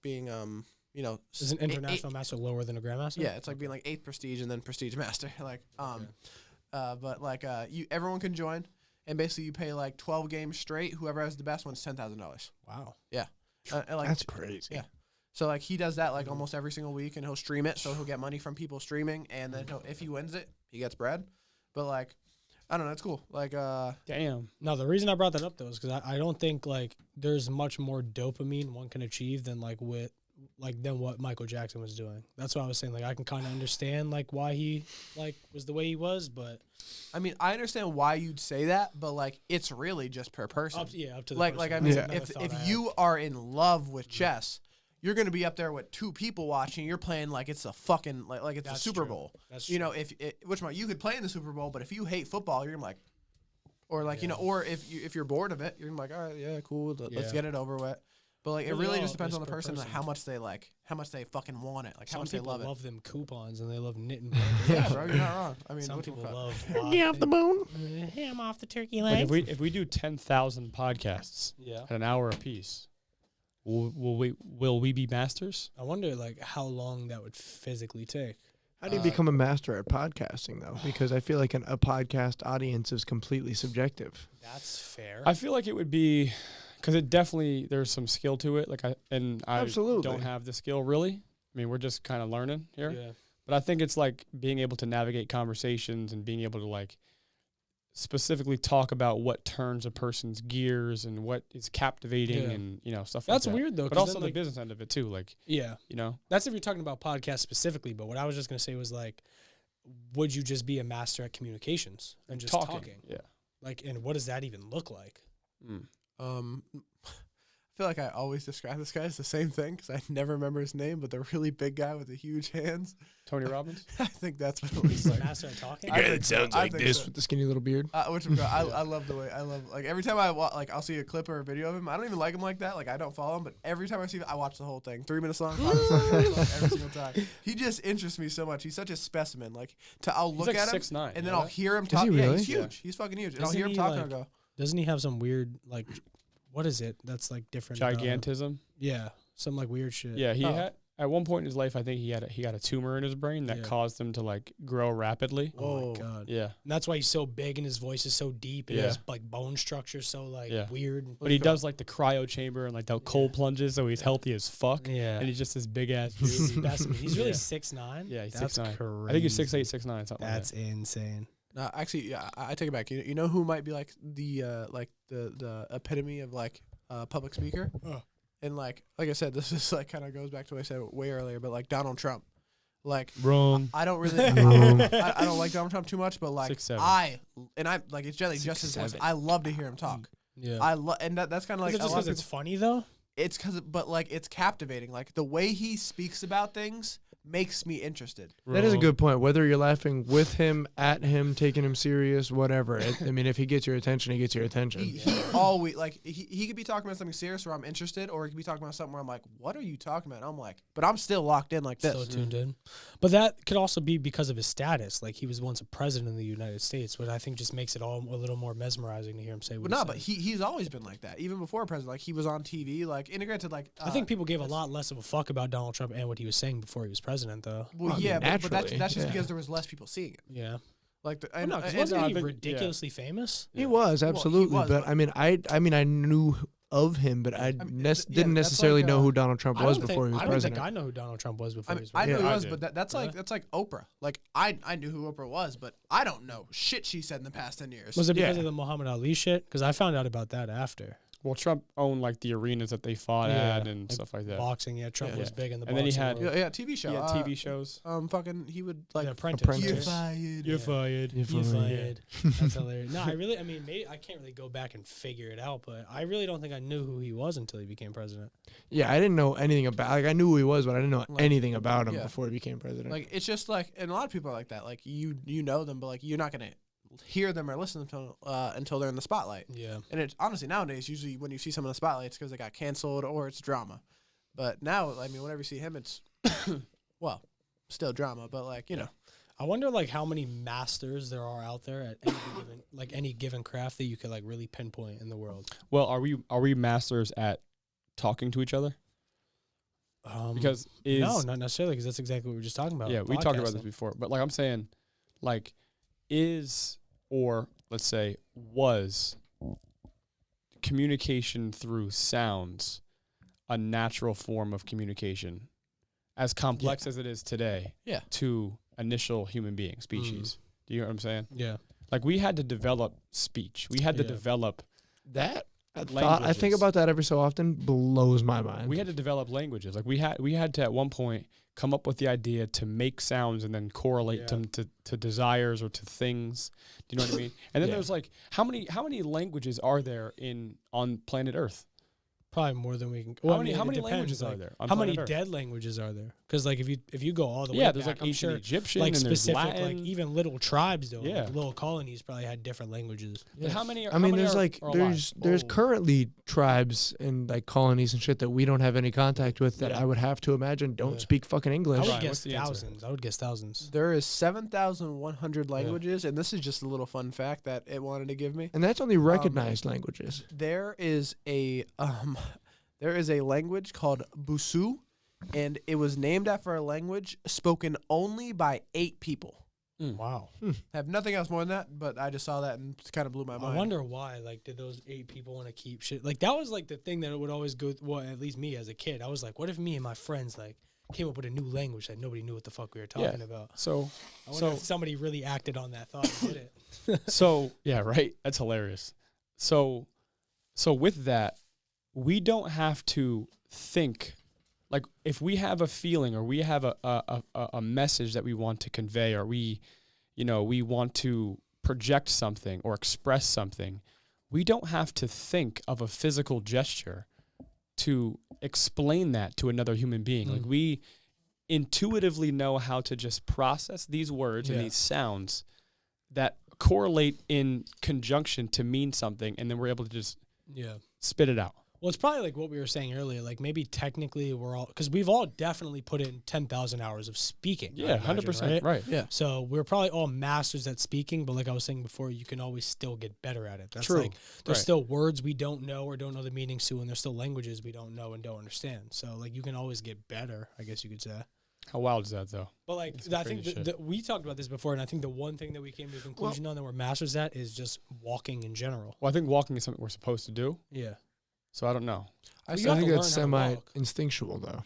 being Is an international master lower than a grandmaster? Yeah, it's like being like 8th prestige and then prestige master. Like but like everyone can join, and basically you pay like 12 games straight. Whoever has the best wins $10,000. Wow. Yeah, and like That's crazy. yeah. So like he does that like almost every single week, and he'll stream it, so he'll get money from people streaming, and then if he wins it, he gets bread. But like, I don't know, it's cool. Like Damn. No, the reason I brought that up though is because I don't think like there's much more dopamine one can achieve than than what Michael Jackson was doing. That's what I was saying. Like I can kind of understand like why he like was the way he was, but I mean, I understand why you'd say that, but like it's really just per person. up to the like person. I mean, That's another thought I if had. you are in love with chess, you're gonna be up there with 2 people watching. You're playing like it's a fucking like it's That's a Super true. Bowl. That's you know, if you could play in the Super Bowl, but if you hate football, you're gonna be like, or like or if you're bored of it, you're gonna be like, all right, yeah, cool, let's Yeah. get it over with. But like, it Really really all just depends is on the per person, person. how much they fucking want it, like how Some much they people love it. them coupons and they love knitting. Yeah, bro, you're not wrong. I mean, Some what people the fuck? love Get off the bone. ham off the turkey Like leg. if we do 10,000 podcasts at an hour apiece, will we be masters? I wonder like how long that would physically take. How do you become a master at podcasting though? Because I feel like a podcast audience is completely subjective. That's fair. I feel like it would be because it definitely there's some skill to it. Like I Absolutely. don't have the skill really. I mean, we're just kind of learning here. yeah. But I think it's like being able to navigate conversations and being able to like specifically talk about what turns a person's gears and what is captivating and, you know, stuff That's like that. weird, though. But 'cause also then, the like, business end of it too. Like, yeah. you know, That's if you're talking about podcasts specifically. But what I was just going to say was like, would you just be a master at communications and just talking? Yeah. Like, and what does that even look like? I feel like I always describe this guy as the same thing because I never remember his name, but the really big guy with the huge hands. Tony Robbins? I think that's what it was He's a like. master at talking? I think so. I think so. with the skinny little beard. I love the way like every time I'll see a clip or a video of him. I don't even like him like that. Like I don't follow him, but every time I see him, I watch the whole thing. 3 minutes long, 5 minutes long, every single time. He just interests me so much. He's such a specimen. Like I'll look like at him 6'9", and then you I'll know hear him Is talk. he Yeah, really? he's huge. Yeah. He's fucking huge. And Doesn't I'll hear him he, talk like- and I'll go. Doesn't he have some weird, like, what is it that's like different? Gigantism. Yeah. Some like weird shit. Yeah, he had at one point in his life, I think he got a tumor in his brain that Yeah. caused him to like grow rapidly. Oh my God. Yeah, And that's why he's so big and his voice is so deep and Yeah. his like bone structure so like Yeah. weird. but he does like the cryo chamber and like the cold plunges, so he's healthy as fuck. Yeah. And he's just this big ass He's a dude. specimen. He's really Yeah. 6'9". Yeah, he's That's 6'9". crazy. I think he's 6'8", 6'9", something That's like insane. Actually, yeah, I take it back. You know who might be like the epitome of like public speaker? And like I said, this is like kind of goes back to what I said way earlier, but like Donald Trump. Like Wrong. I don't really, I don't like Donald Trump too much, but like 6'7". I like it's generally just his voice. 6'7". I love to hear him talk. Yeah. I love, and that's kind of like Is it a just lot of because it's people- funny though? it's because, but like it's captivating. Like the way he speaks about things makes me interested. That is a good point. Whether you're laughing with him, at him, taking him serious, whatever. I mean, if he gets your attention, he gets your attention. He always like he could be talking about something serious where I'm interested, or he could be talking about something where I'm like, what are you talking about? And I'm like, but I'm still locked in like this. Still tuned in. But that could also be because of his status. Like he was once a president of the United States, which I think just makes it all a little more mesmerizing to hear him say what But he no, says. but he's always been like that, even before president. Like he was on TV, like integrated. Like I think people gave a lot less of a fuck about Donald Trump and what he was saying before he was president, though. Well, I mean, yeah, but that's naturally, just yeah. because there was less people seeing it. Yeah. Like the, Well, and, no, 'cause and- wasn't I he think- ridiculously famous? He was absolutely, was, but but- I mean, I knew of him, but I mean, didn't that's necessarily like, know who Donald Trump was don't before he was I don't president. think I know who Donald Trump was before I he mean, was I know president. he I was, did. but that's Really? like Oprah. Like I knew who Oprah was, but I don't know shit she said in the past 10 years. Was it because Yeah. of the Muhammad Ali shit? Because I found out about that after. Well, Trump owned like the arenas that they fought Yeah, at and like stuff like that. Boxing, yeah. Trump Yeah. was big in the And then he boxing had- world. Yeah, TV show. He had TV shows. Fucking, he would like The Apprentice. Apprentice. You're right? fired. You're fired. You're fired. That's hilarious. No, I mean, maybe I can't really go back and figure it out, but I really don't think I knew who he was until he became president. Yeah, I didn't know anything about. Like, I knew who he was, but I didn't know Like, anything about him yeah. before he became president. Like it's just like, and a lot of people are like that. Like you know them, but like you're not gonna hear them or listen to them until they're in the spotlight. Yeah. And it's honestly nowadays usually when you see someone in the spotlight, it's because they got canceled or it's drama. But now, I mean, whenever you see him, it's well, still drama, but like you know. I wonder like how many masters there are out there at any given craft that you could like really pinpoint in the world. Well, are we masters at talking to each other? Because no, not necessarily, because that's exactly what we were just talking about. yeah, we talked about this podcasting. before, but like I'm saying, like is or let's say was communication through sounds a natural form of communication, as complex as it is today. Yeah. To initial human being species. Do you know what I'm saying? Yeah. Like we had to develop speech. We had to Yeah. develop. that I think languages. about that every so often. Blows my mind. We had to develop languages. Like we had to at one point come up with the idea to make sounds and then correlate Yeah. them to desires or to things. Do you know what I mean? And then Yeah. there's like how many languages are there on planet Earth? Probably more than we can. How many it depends, languages are like, there on How many planet Earth? dead languages are there? Because like if you go all the way Yeah, back, there's like I'm ancient sure Egyptian like and there's specific Latin. like even little tribes though. Yeah. Like little colonies probably had different languages. But how many? I how mean, many there's are- like are there's alive? currently tribes and like colonies and shit that we don't have any contact with that Yeah. I would have to imagine don't Yeah. speak fucking English. I would Ryan, guess what's the answer? thousands. I would guess thousands. There is 7,100 languages, and this is just a little fun fact that it wanted to give me. And that's only recognized languages. There is a language called Busu, and it was named after a language spoken only by 8 people. Wow. I have nothing else more than that, but I just saw that and it kind of blew my mind. I wonder why. Like, did those 8 people want to keep shit? Like, that was like the thing that it would always go. Well, at least me as a kid, I was like, what if me and my friends like came up with a new language that nobody knew what the fuck we were talking about. So, I wonder if somebody really acted on that thought and did it. so yeah, right. That's hilarious. So with that, we don't have to think. Like if we have a feeling or we have a message that we want to convey, or we want to project something or express something, we don't have to think of a physical gesture to explain that to another human being. Like we intuitively know how to just process these words and these sounds that correlate in conjunction to mean something, and then we're able to just spit it out. Well, it's probably like what we were saying earlier. Like maybe technically we're all, because we've all definitely put in 10,000 hours of speaking. Yeah, 100%. Right. Yeah. So we're probably all masters at speaking, but like I was saying before, you can always still get better at it. That's True. like there's still words we don't know or don't know the meanings to, and there's still languages we don't know and don't understand. So like you can always get better, I guess you could say. How wild is that, though? But like I think we talked about this before, and I think the one thing that we came to the conclusion on that we're masters at is just walking in general. Well, I think walking is something we're supposed to do. Yeah. So I don't know. I think that's semi-instinctual, though.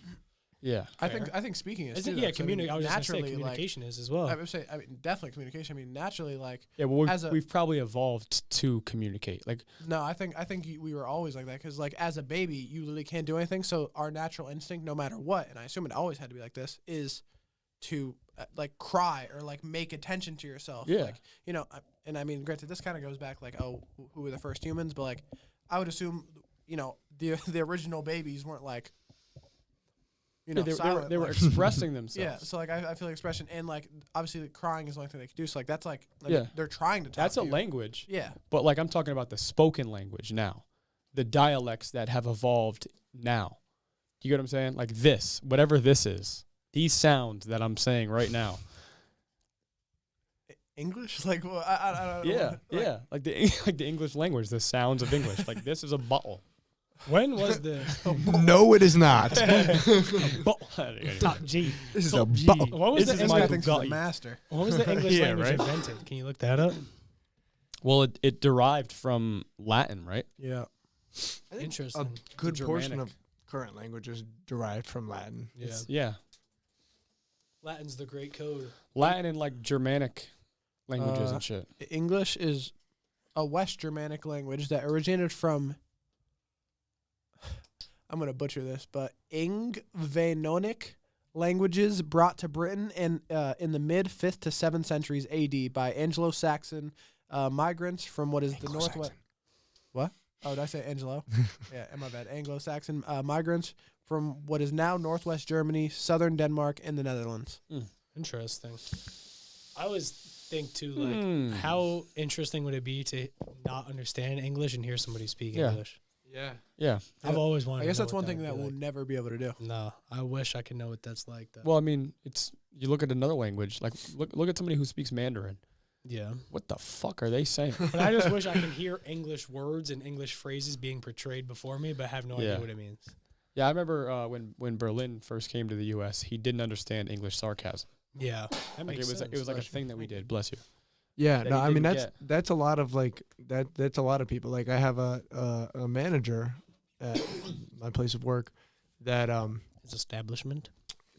Yeah. I think speaking is too, I was just gonna say naturally communication is as well. I would say, definitely communication. I mean, naturally, like we've probably evolved to communicate. Like no, I think we were always like that, because like as a baby, you literally can't do anything. So our natural instinct, no matter what, and I assume it always had to be like this, is to like cry or like make attention to yourself. Yeah. Like, and I mean, granted, this kind of goes back like, who were the first humans? But like, I would assume, the original babies weren't like, they were expressing themselves. Yeah, so like I feel like expression, and like obviously like, crying is the only thing they can do. So like that's like they're trying to talk. That's to a you. language. Yeah, but like I'm talking about the spoken language now, the dialects that have evolved now. You get what I'm saying? Like this, whatever this is, these sounds that I'm saying right now. English, like well, I don't know. Yeah, like the English language, the sounds of English. Like this is a bottle. When was the No, it is not. top G? This is a bottle. What was This the guy English? thinks he's a master. What was the English language right? invented? Can you look that up? Well, it derived from Latin, right? Yeah, Interesting. A good portion Germanic. of current language is derived from Latin. Yeah. Yeah. Latin's the great code. Latin and like Germanic languages and shit. English is a West Germanic language that originated from. I'm going to butcher this, but Ingvaenonic languages brought to Britain in the mid 5th to 7th centuries AD by Anglo-Saxon migrants from what is the northwest. What? Oh, did I say Angelo? Yeah, my bad. Anglo-Saxon migrants from what is now northwest Germany, southern Denmark, and the Netherlands. Interesting. I always think too, like, how interesting would it be to not understand English and hear somebody speak English? Yeah. I've always wanted. I guess to know that's what one thing that would be we'll like. never be able to do. No, I wish I could know what that's like. Though. Well, I mean, you look at another language. Like look at somebody who speaks Mandarin. Yeah. What the fuck are they saying? But I just wish I could hear English words and English phrases being portrayed before me, but have no idea what it means. Yeah, I remember when Berlin first came to the U.S., he didn't understand English sarcasm. Yeah, that Like makes sense. it was like a thing that we did. Bless you. Yeah, that no, he I mean didn't that's a lot of like that's a lot of people. Like I have a manager at my place of work that His establishment.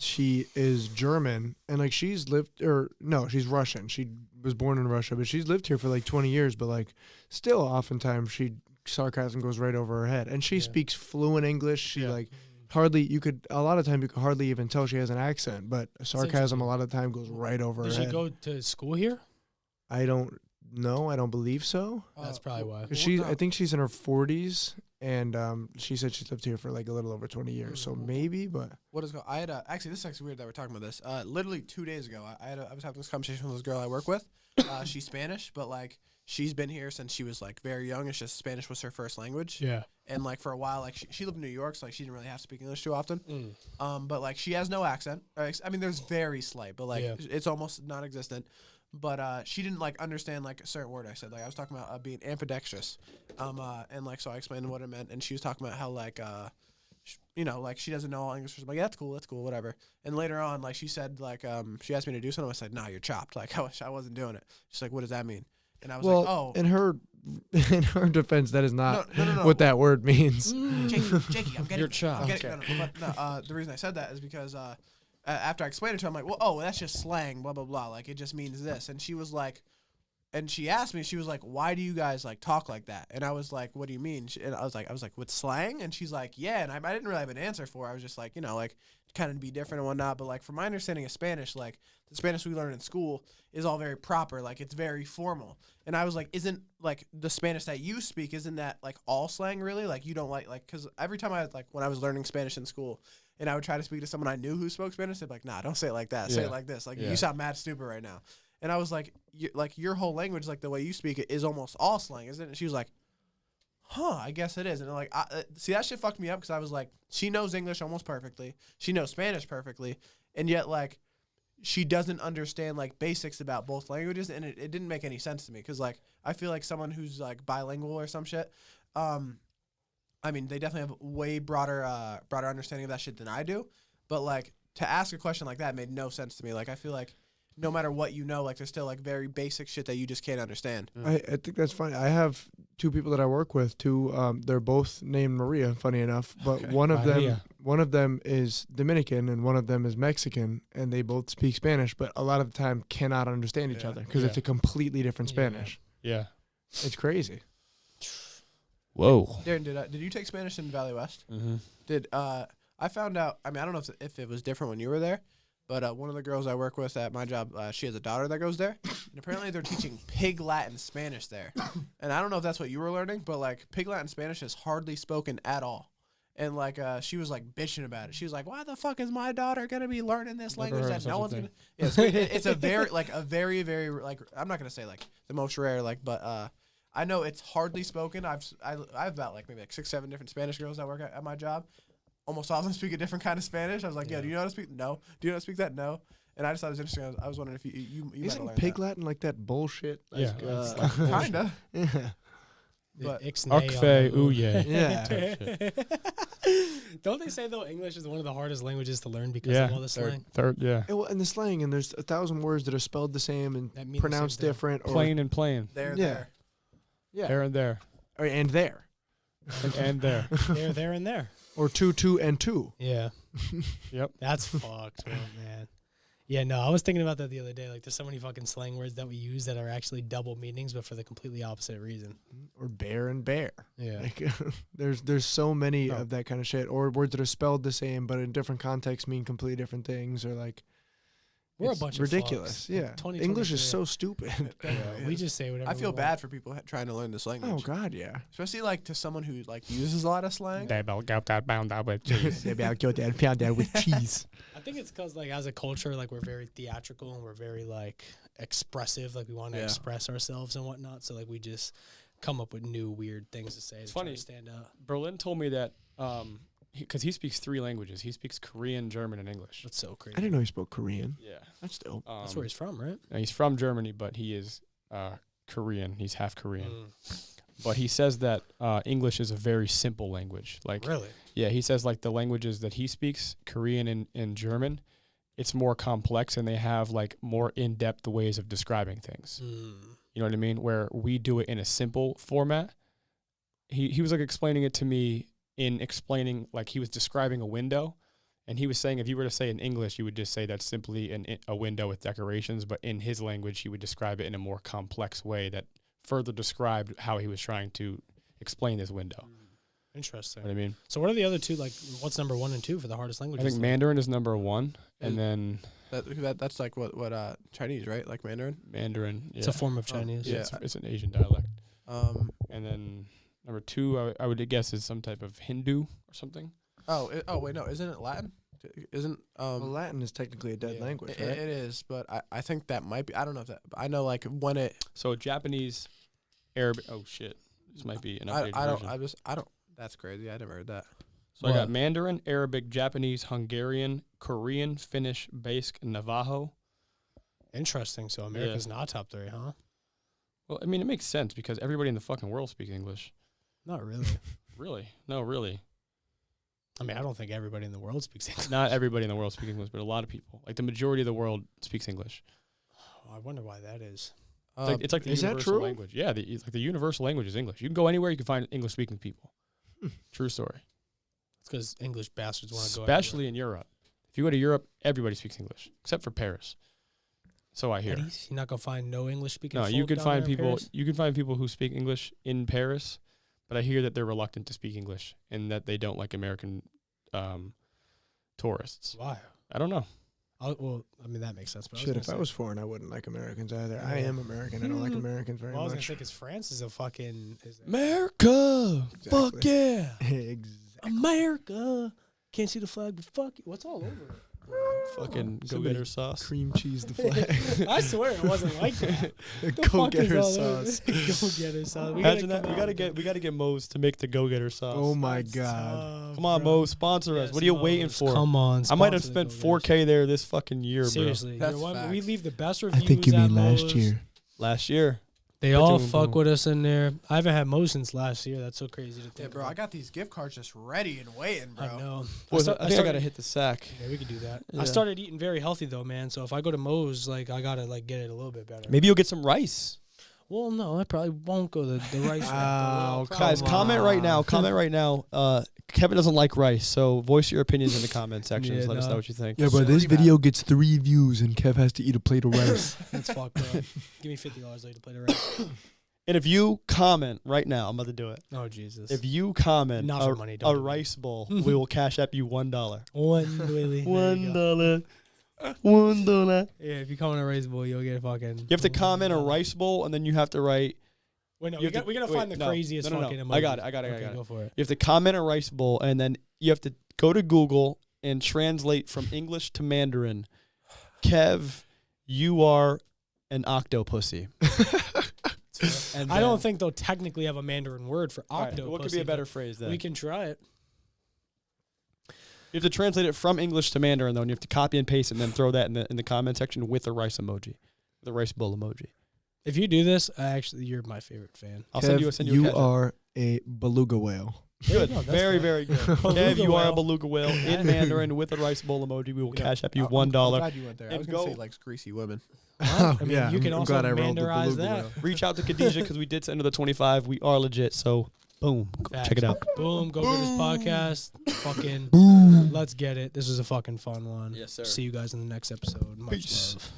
she is German and like she's Russian. She was born in Russia, but she's lived here for like 20 years. But like still, oftentimes sarcasm goes right over her head, and she speaks fluent English. She like a lot of time you could hardly even tell she has an accent, but sarcasm a lot of the time goes right over her Did head. she go to school here? I don't know. I don't believe so. That's probably why. I think she's in her 40s, and she said she's lived here for like a little over 20 years. So maybe, but What is I had actually, this is actually weird that we're talking about this. Literally 2 days ago, I was having this conversation with this girl I work with. She's Spanish, but like she's been here since she was like very young. It's just Spanish was her first language. Yeah. And like for a while, like she lived in New York, so like she didn't really have to speak English too often. But like she has no accent. I mean, there's very slight, but like it's almost non-existent. But she didn't like understand like a certain word I said. Like I was talking about being ambidextrous, and like so I explained what it meant, and she was talking about how like like she doesn't know all English. She's like, that's cool, whatever. And later on, like she said like she asked me to do something. I said, nah, you're chopped. Like I wish I wasn't doing it. She's like, what does that mean? And I was like, oh. and her in our defense, that is not No. what that word means. Jakey, I'm getting Your child. I'm getting, the reason I said that is because after I explained it to her, I'm like, well, that's just slang, blah blah blah. Like it just means this. And she was like, and she asked me, she was like, why do you guys like talk like that? And I was like, what do you mean? And I was like, with slang? And she's like, yeah. And I didn't really have an answer for her. I was just like, like kind of be different and whatnot. But like from my understanding of Spanish, like the Spanish we learn in school is all very proper. Like it's very formal. And I was like, isn't like the Spanish that you speak, isn't that like all slang really? Like you don't like, because every time when I was learning Spanish in school and I would try to speak to someone I knew who spoke Spanish, they'd be like, nah, don't say it like that. Say it like this. Like you sound mad stupid right now. And I was like, your whole language, like the way you speak it, is almost all slang, isn't it? And she was like, I guess it is. And like, see, that shit fucked me up because I was like, she knows English almost perfectly. She knows Spanish perfectly. And yet, like, she doesn't understand, like, basics about both languages. And it didn't make any sense to me because, like, I feel like someone who's, like, bilingual or some shit, I mean, they definitely have way broader understanding of that shit than I do. But, like, to ask a question like that made no sense to me. Like, I feel like no matter what you know, like there's still like very basic shit that you just can't understand. I think that's funny. I have two people that I work with. They're both named Maria. Funny enough, but one of them is Dominican and one of them is Mexican, and they both speak Spanish, but a lot of the time cannot understand each other because it's a completely different Spanish. Yeah, it's crazy. Whoa. Darren, did you take Spanish in Valley West? Mm-hmm. I found out? I mean, I don't know if it was different when you were there. But one of the girls I work with at my job, she has a daughter that goes there. And apparently they're teaching Pig Latin Spanish there. And I don't know if that's what you were learning, but, like, Pig Latin Spanish is hardly spoken at all. And, like, she was, like, bitching about it. She was like, why the fuck is my daughter going to be learning this language that no one's going to... Yeah, so it's a very, very, like, I'm not going to say, like, the most rare, like, but I know it's hardly spoken. I've about, like, maybe, like, 6-7 different Spanish girls that work at my job. Almost often speak a different kind of Spanish. I was like, do you know how to speak? No. Do you know how to speak that? No. And I just thought it was interesting. I was wondering if you isn't Pig Latin like that bullshit? Yeah. Kinda. Yeah. But Okfe, ooh, yeah. Yeah. Don't they say, though, English is one of the hardest languages to learn because of all the slang? Yeah. And the slang, and there's 1,000 words that are spelled the same and pronounced different. Plain and plain. There. Yeah. There and there. And there. And there. There, and there. Or 2, and 2. Yeah. Yep. That's fucked, man. Yeah, no, I was thinking about that the other day. Like, there's so many fucking slang words that we use that are actually double meanings, but for the completely opposite reason. Or bear and bear. Yeah. Like, there's so many of that kind of shit. Or words that are spelled the same, but in different contexts mean completely different things. Or, like, we're a bunch ridiculous. of Yeah. English is so stupid. We just say whatever. I feel bad for people trying to learn this language. Oh God, yeah. Especially like to someone who like uses a lot of slang. They about got that bound out with cheese. They about killed that pound that with cheese. I think it's because, like, as a culture, like, we're very theatrical and we're very, like, expressive. Like, we want to express ourselves and whatnot. So, like, we just come up with new weird things to say. It's funny. to stand out. Berlin told me that because he speaks 3 languages. He speaks Korean, German, and English. That's so crazy. I didn't know he spoke Korean. Yeah. That's dope. That's where he's from, right? He's from Germany, but he is Korean. He's half Korean. But he says that English is a very simple language. Like, really? Yeah, he says, like, the languages that he speaks, Korean and German, it's more complex and they have, like, more in-depth ways of describing things. You know what I mean? Where we do it in a simple format. He was, like, explaining it to me in explaining, like, he was describing a window. And he was saying if you were to say in English, you would just say that's simply a window with decorations. But in his language, he would describe it in a more complex way that further described how he was trying to explain this window. Interesting. You know what I mean? So what are the other two? Like, what's number 1 and 2 for the hardest languages? I think Mandarin is number 1. And then... That's like what Chinese, right? Like Mandarin? Mandarin, yeah. It's a form of Chinese. Yeah, it's an Asian dialect. And then number 2, I would guess, is some type of Hindu or something. Wait, no. Isn't it Latin? Well, Latin is technically a dead language, right? It is, but I think that might be. I don't know if that. I know, like, when it. So Japanese, Arabic. Oh shit, this might be an updated version. I don't. That's crazy. I never heard that. So I got Mandarin, Arabic, Japanese, Hungarian, Korean, Finnish, Basque, and Navajo. Interesting. So America's not top 3, huh? Well, I mean, it makes sense because everybody in the fucking world speaks English. Not really. Really? No, really. I mean, I don't think everybody in the world speaks English. Not everybody in the world speaks English, but a lot of people. Like, the majority of the world speaks English. Oh, I wonder why that is. It's like the is that universal true? language. Yeah, it's like the universal language is English. You can go anywhere, you can find English-speaking people. True story. It's because English bastards want to go. Especially in Europe. If you go to Europe, everybody speaks English, except for Paris. So I hear. You're not gonna find no English speaking. No, you can find people. You can find people who speak English in Paris, but I hear that they're reluctant to speak English and that they don't like American tourists. Why? I don't know. Well, I mean that makes sense. But Shit, if I was foreign, I wouldn't like Americans either. I am American. I don't like Americans very I was gonna much. say because France is a fucking America. Exactly. Fuck yeah. Exactly. America. Can't see the flag, but fuck you. What's all over it? Fucking Somebody go-getter sauce. Cream cheese the flag. I swear it wasn't like that. Go-getter sauce. Go-getter sauce. Imagine that. We gotta get Moe's to make the go-getter sauce. Oh my god. Come on, Moe's, sponsor us. What are you waiting for? Come on. I might have sponsor the spent Go-Getters. $4K there this fucking year, Seriously, That's we facts. leave the best I reviews. think you at mean last Moe's. year. bro. Last year. They all Boom, fuck boom. with us in there. I haven't had Moe's since last year. That's so crazy to think. Yeah, bro, about. I got these gift cards just ready and waiting, bro. I know. I think I started- gotta hit the sack. Yeah, we could do that. Yeah. I started eating very healthy though, man. So if I go to Moe's, like I gotta like get it a little bit better. Maybe you'll get some rice. Well, no, I probably won't go the rice. Oh, route. Guys, Come comment right on. now. Comment right now. Kevin doesn't like rice, so voice your opinions in the comment section. Yeah, Let us no. know what you think. Yeah, but this video gets 3 views and Kev has to eat a plate of rice. That's fucked up. Give me $50 later to play the rice. And if you comment right now, I'm about to do it. Oh Jesus. If you comment Not for money, a don't do it. rice bowl, we will cash app you $1. One Willie. $1. $1. Yeah, if you comment a rice bowl, you'll get fucking. You have to comment a rice bowl, and then you have to write. Wait, no, you we have to- gotta wait, find the no, craziest no. fucking emoji. I got it. Okay, go for it. You have to comment a rice bowl, and then you have to go to Google and translate from English to Mandarin. Kev, you are an octopussy. And I don't then- think they'll technically have a Mandarin word for All right, octopus. what could be a better phrase then? We can try it. You have to translate it from English to Mandarin, though, and you have to copy and paste and then throw that in the comment section with a rice emoji, the rice bowl emoji. If you do this, actually, you're my favorite fan. I'll Kev, send you a catch-up. are a beluga whale. Good. No, that's Very, fine. very good. Beluga Kev, you are a whale. beluga whale in Mandarin with a rice bowl emoji. We will cash up you I'm $1. glad you went there. I And was gonna go- say like greasy women. I mean, yeah, you can I'm also glad I rolled the Mandarize beluga that. whale. Reach out to Khadijah because we did send her the 25. We are legit. So, boom. Go check it out. Boom, Go Getters podcast. Fucking, let's get it. This was a fucking fun one. Yes, sir. See you guys in the next episode. Much Peace. love.